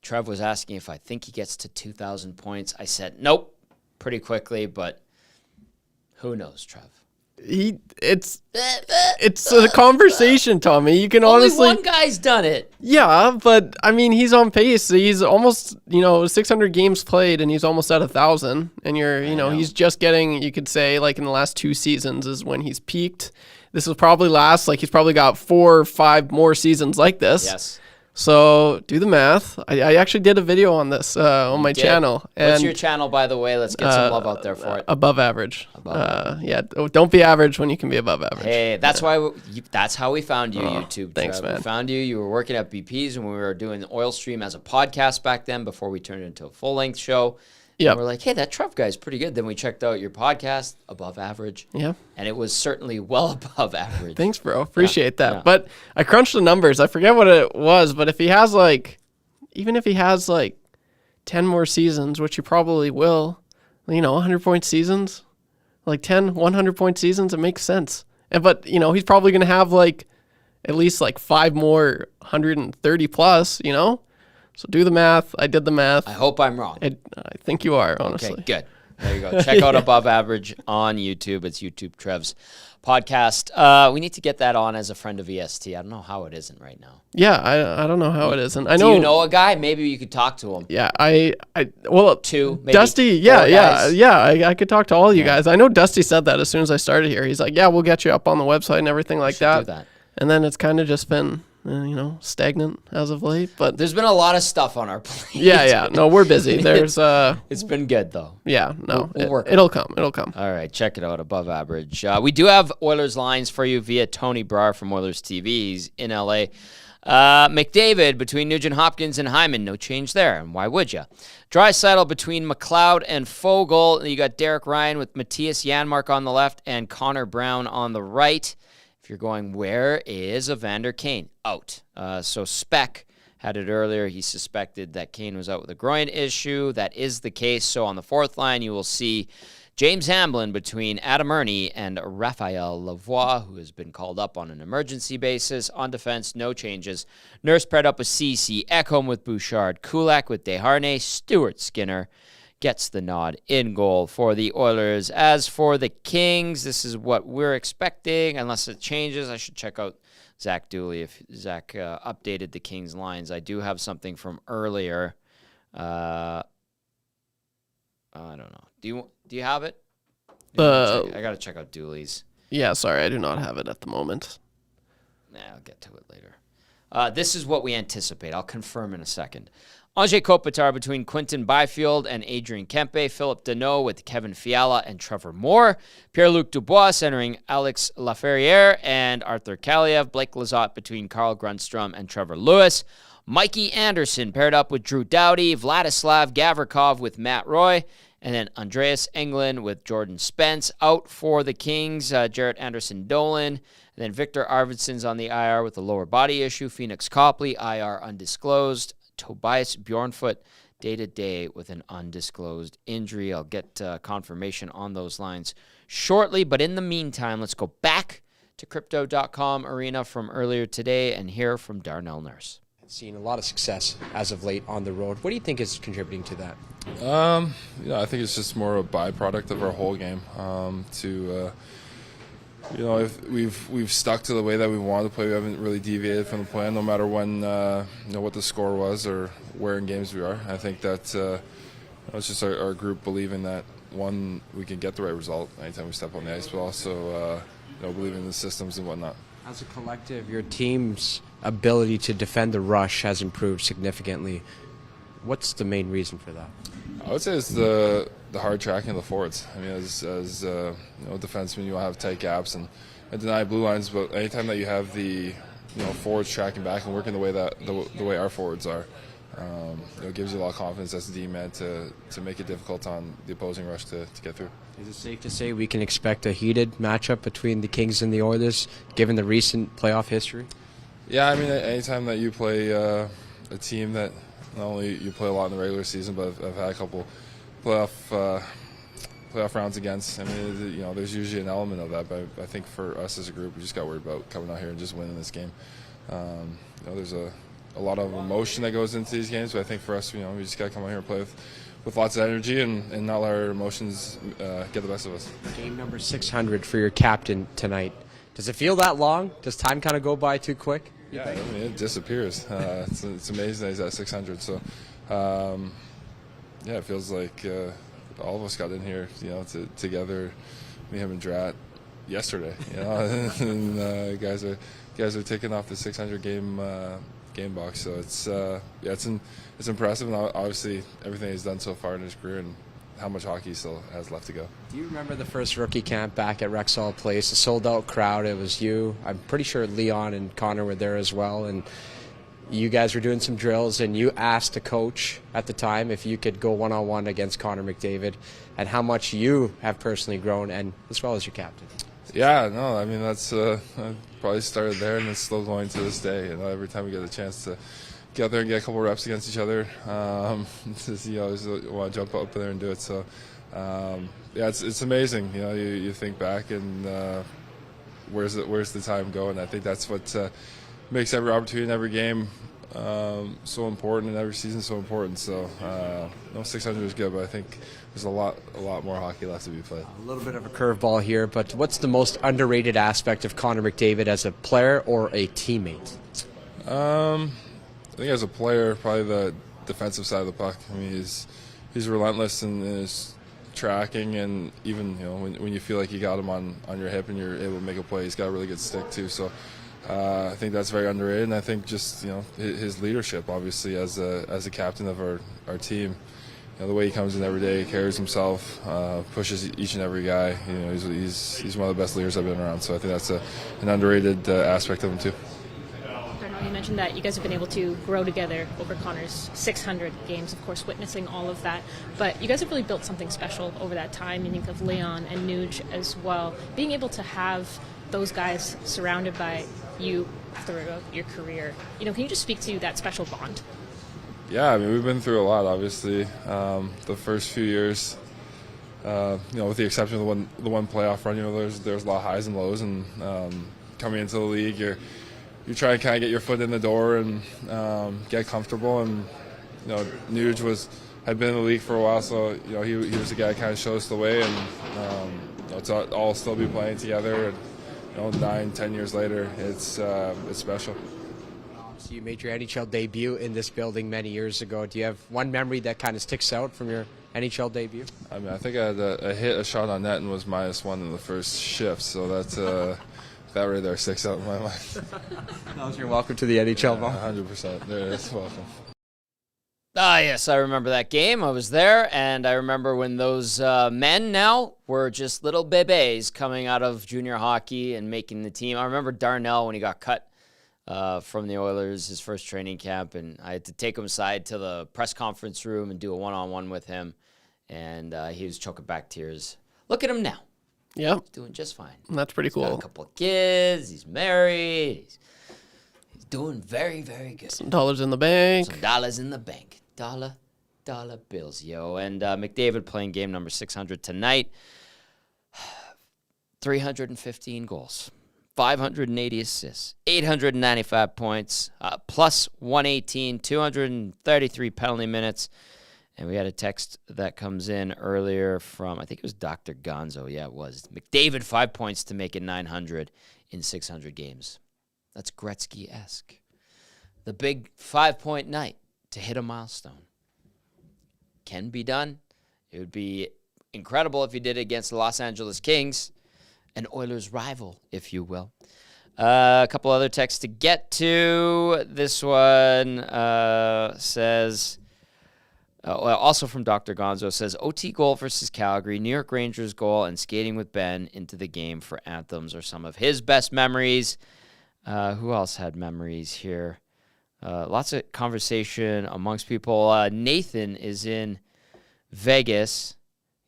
Trev was asking if I think he gets to 2,000 points. I said, nope, pretty quickly, but who knows, Trev? It's a conversation, Tommy. You can honestly. Only one guy's done it. Yeah, but I mean, he's on pace. He's almost 600 games played, and he's almost at 1,000. And he's just getting. You could say like in the last 2 seasons is when he's peaked. This will probably last. Like he's probably got 4 or 5 more seasons like this. Yes. So do the math. I actually did a video on this on my channel. What's your channel, by the way? Let's get some love out there for it. Above average. Don't be average when you can be above average. Hey, that's why. That's how we found you, YouTube. Thanks, man. We found you. You were working at BP's, and we were doing the Oil Stream as a podcast back then before we turned it into a full-length show. Yeah, we're like, hey, that Trev guy's pretty good. Then we checked out your podcast, above average. Yeah, and it was certainly well above average. Thanks, bro. Appreciate that. Yeah. But I crunched the numbers. I forget what it was, but if he has even if he has 10 more seasons, which he probably will, 100-point seasons, 10 100-point seasons, it makes sense. But he's probably gonna have at least 5 more 130 plus. So do the math. I did the math. I hope I'm wrong. I think you are, honestly. Okay, good. There you go. Check out Above Average on YouTube. It's YouTube Trev's podcast. We need to get that on as a friend of EST. I don't know how it isn't right now. Yeah, I don't know how it isn't. I know. Do you know a guy? Maybe you could talk to him. Yeah, two, maybe Dusty. I could talk to all you guys. I know Dusty said that as soon as I started here. He's like, yeah, we'll get you up on the website and everything like that. Do that. And then it's kind of just been stagnant as of late, but there's been a lot of stuff on our plate. Yeah. No, we're busy. There's it's been good though. Yeah, no, it'll come. All right, check it out. Above Average. We do have Oilers lines for you via Tony Brar from Oilers TV. He's in LA. McDavid between Nugent Hopkins and Hyman. No change there, and why would you? Draisaitl between McLeod and Fogle. You got Derek Ryan with Matthias Janmark on the left and Connor Brown on the right. If you're going, where is Evander Kane? Out. So Speck had it earlier. He suspected that Kane was out with a groin issue. That is the case. So on the fourth line, you will see James Hamblin between Adam Ernie and Raphael Lavoie, who has been called up on an emergency basis. On defense, no changes. Nurse paired up with Ceci, Ekholm with Bouchard, Kulak with Desharnais, Stuart Skinner gets the nod in goal for the Oilers. As for the Kings, this is what we're expecting. Unless it changes, I should check out Zach Dooley if Zach updated the Kings lines. I do have something from earlier. I don't know. Do you have it? I got to check out Dooley's. Yeah, sorry, I do not have it at the moment. I'll get to it later. This is what we anticipate. I'll confirm in a second. Anze Kopitar between Quinton Byfield and Adrian Kempe. Philip Deneau with Kevin Fiala and Trevor Moore. Pierre-Luc Dubois centering Alex Laferriere and Arthur Kaliev. Blake Lizotte between Carl Grundstrom and Trevor Lewis. Mikey Anderson paired up with Drew Doughty, Vladislav Gavrikov with Matt Roy, and then Andreas Englund with Jordan Spence. Out for the Kings, Jarrett Anderson-Dolan. And then Victor Arvidsson's on the IR with a lower body issue. Phoenix Copley, IR undisclosed. Tobias Bjornfoot, day-to-day with an undisclosed injury. I'll get confirmation on those lines shortly. But in the meantime, let's go back to Crypto.com Arena from earlier today and hear from Darnell Nurse. Seen a lot of success as of late on the road. What do you think is contributing to that? I think it's just more a byproduct of our whole game. If we've stuck to the way that we wanted to play. We haven't really deviated from the plan, no matter when what the score was or where in games we are. I think that it's just our group believing that one, we can get the right result anytime we step on the ice, but also believing in the systems and whatnot. As a collective, your team's ability to defend the rush has improved significantly. What's the main reason for that? I would say it's the hard tracking of the forwards. I mean, as defensemen, you will have tight gaps and deny blue lines, but anytime that you have the forwards tracking back and working the way our forwards are, it gives you a lot of confidence as a D-man to make it difficult on the opposing rush to get through. Is it safe to say we can expect a heated matchup between the Kings and the Oilers, given the recent playoff history? Yeah, I mean, anytime that you play a team that not only you play a lot in the regular season, but I've had a couple playoff rounds against. I mean, there's usually an element of that, but I think for us as a group, we just got worried about coming out here and just winning this game. There's a lot of emotion that goes into these games, but I think for us, we just got to come out here and play with lots of energy and not let our emotions get the best of us. Game number 600 for your captain tonight. Does it feel that long? Does time kind of go by too quick? Yeah, I mean, it disappears. It's amazing that he's at 600. So, it feels like all of us got in here, together, me, him, and Drat yesterday. And guys are ticking off the 600 game box. So it's impressive, and obviously everything he's done so far in his career and how much hockey he still has left to go. Do you remember the first rookie camp back at Rexall Place? A sold-out crowd. It was you. I'm pretty sure Leon and Connor were there as well, and you guys were doing some drills, and you asked a coach at the time if you could go one-on-one against Connor McDavid, and how much you have personally grown, and as well as your captain. Yeah, no, I mean, that's I probably started there, and it's still going to this day. Every time we get a chance to get out there and get a couple reps against each other, you always want to jump up there and do it. So, it's amazing. You think back and where's the time going? I think that's what makes every opportunity in every game so important, and every season so important. So, 600 is good, but I think there's a lot more hockey left to be played. A little bit of a curveball here, but what's the most underrated aspect of Connor McDavid as a player or a teammate? I think as a player, probably the defensive side of the puck. I mean, he's relentless in his tracking, and even when you feel like you got him on your hip and you're able to make a play, he's got a really good stick too. So I think that's very underrated, and I think just his leadership, obviously as a captain of our team. The way he comes in every day, carries himself, pushes each and every guy. He's one of the best leaders I've been around. So I think that's an underrated aspect of him too. You mentioned that you guys have been able to grow together over Connor's 600 games, of course, witnessing all of that. But you guys have really built something special over that time. You think of Leon and Nuge as well. Being able to have those guys surrounded by you throughout your career, can you just speak to that special bond? Yeah, I mean, we've been through a lot, obviously. The first few years, with the exception of the one playoff run, there's a lot of highs and lows, and coming into the league, you try and kind of get your foot in the door and get comfortable. And Nuge had been in the league for a while, so he was the guy that kind of showed us the way. And to all still be playing together, and 9-10 years later, it's special. So you made your NHL debut in this building many years ago. Do you have one memory that kind of sticks out from your NHL debut? I mean, I think I had a shot on net and was -1 in the first shift, so that's. That right there sticks out in my mind. You're welcome to the NHL. 100%. There it is. Welcome. Yes, I remember that game. I was there, and I remember when those men now were just little bebés coming out of junior hockey and making the team. I remember Darnell when he got cut from the Oilers, his first training camp, and I had to take him aside to the press conference room and do a one-on-one with him, and he was choking back tears. Look at him now. Yeah. He's doing just fine. That's pretty cool. He's got a couple of kids. He's married. He's doing very, very good. Some dollars in the bank. Some dollars in the bank. Dollar bills, yo. And McDavid playing game number 600 tonight. 315 goals. 580 assists, 895 points, plus 118, 233 penalty minutes. And we had a text that comes in earlier from, I think it was Dr. Gonzo. Yeah, it was. McDavid, 5 points to make it 900 in 600 games. That's Gretzky-esque. The big 5-point night to hit a milestone. Can be done. It would be incredible if he did it against the Los Angeles Kings, an Oilers rival, if you will. A couple other texts to get to. This one says, also from Dr. Gonzo, says, OT goal versus Calgary, New York Rangers goal, and skating with Ben into the game for anthems are some of his best memories. Who else had memories here? Lots of conversation amongst people. Nathan is in Vegas.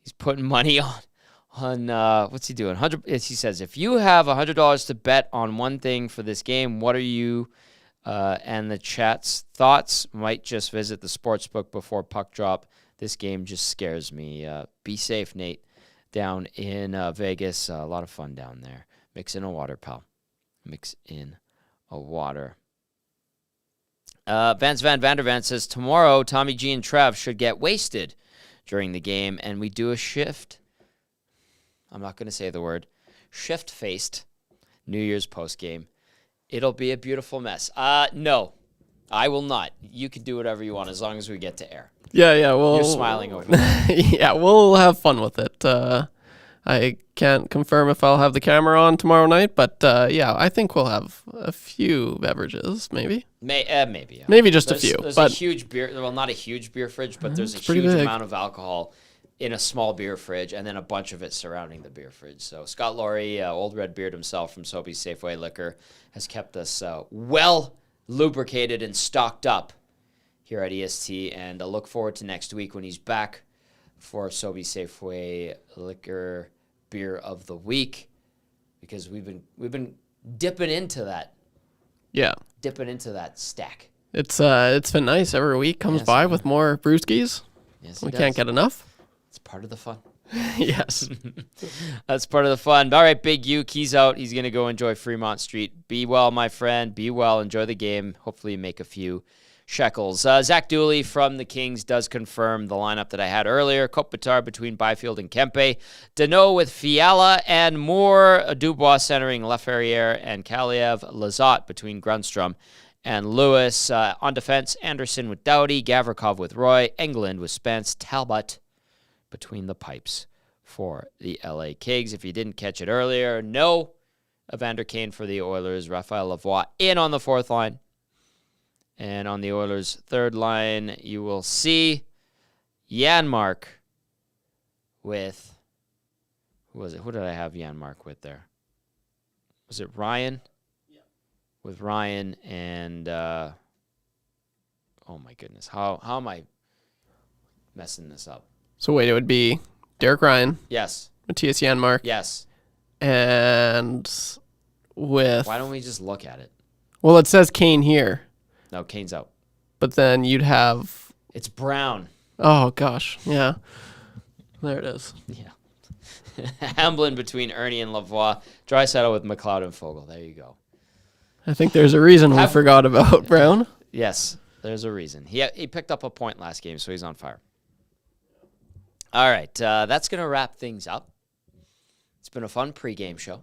He's putting money on what's he doing? He says, if you have $100 to bet on one thing for this game, what are you and the chat's thoughts? Might just visit the sportsbook before puck drop. This game just scares me. Be safe, Nate, down in Vegas. A lot of fun down there. Mix in a water, pal. Mix in a water. Vance Van Vandervan says, tomorrow, Tommy G and Trev should get wasted during the game, and we do a shift. I'm not going to say the word. Shift-faced New Year's postgame. It'll be a beautiful mess. No, I will not. You can do whatever you want as long as we get to air. Yeah. You're smiling over there. Yeah, we'll have fun with it. I can't confirm if I'll have the camera on tomorrow night, but yeah, I think we'll have a few beverages, maybe. Maybe. Yeah. Maybe just a few. There's but a huge beer. Well, not a huge beer fridge, but there's a pretty huge big amount of alcohol in a small beer fridge, and then a bunch of it surrounding the beer fridge. So Scott Laurie, Old Red Beard himself from Sobeys Safeway Liquor, has kept us well lubricated and stocked up here at EST, and I look forward to next week when he's back for Sobeys Safeway Liquor Beer of the Week, because we've been dipping into that. Yeah. Dipping into that stack. It's been nice. Every week comes by with more brewskis. Yes, we can't get enough. It's part of the fun. Yes. That's part of the fun. All right, Big U, he's out. He's going to go enjoy Fremont Street. Be well, my friend. Be well. Enjoy the game. Hopefully you make a few shekels. Zach Dooley from the Kings does confirm the lineup that I had earlier. Kopitar between Byfield and Kempe. Danault with Fiala and Moore. Dubois centering Laferriere and Kaliev. Lizotte between Grunstrom and Lewis. On defense, Anderson with Doughty. Gavrikov with Roy. Englund with Spence. Talbot between the pipes for the LA Kings. If you didn't catch it earlier, no Evander Kane for the Oilers. Raphael Lavoie in on the fourth line. And on the Oilers' third line, you will see Janmark with, who was it? Who did I have Janmark with there? Was it Ryan? Yeah. With Ryan and, oh my goodness. How am I messing this up? So wait, it would be Derek Ryan. Yes. Matthias Janmark. Yes. And with... Why don't we just look at it? Well, it says Kane here. No, Kane's out. But then you'd have... It's Brown. Oh, gosh. Yeah. There it is. Yeah. Hamblin between Ernie and Lavoie. Draisaitl with McLeod and Fogle. There you go. I think there's a reason we forgot about Brown. Yes, there's a reason. He picked up a point last game, so he's on fire. All right, that's going to wrap things up. It's been a fun pregame show.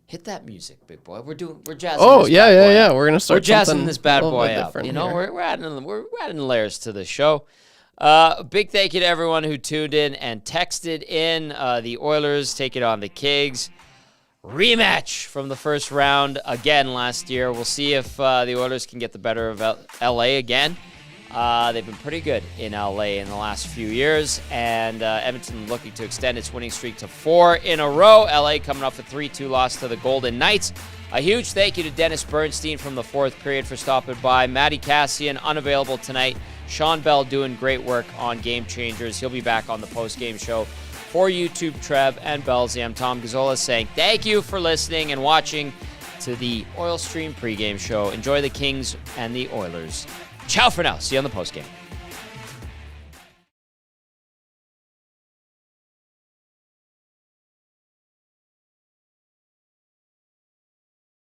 Hit that music, big boy. We're jazzing. Oh, this yeah. We're gonna We're start jazzing this bad boy up. You know, here. we're adding layers to the show. Big thank you to everyone who tuned in and texted in. The Oilers taking on the Kings. Rematch from the first round again last year. We'll see if the Oilers can get the better of LA again. They've been pretty good in LA in the last few years, and Edmonton looking to extend its winning streak to 4 in a row. LA coming off a 3-2 loss to the Golden Knights. A huge thank you to Dennis Bernstein from the fourth period for stopping by. Matty Cassian, unavailable tonight. Shawn Belle doing great work on Game Changers. He'll be back on the post-game show. For YouTube, Trev and Bellsy, I'm Tom Gazzola saying thank you for listening and watching to the Oil Stream pregame show. Enjoy the Kings and the Oilers. Ciao for now. See you on the postgame.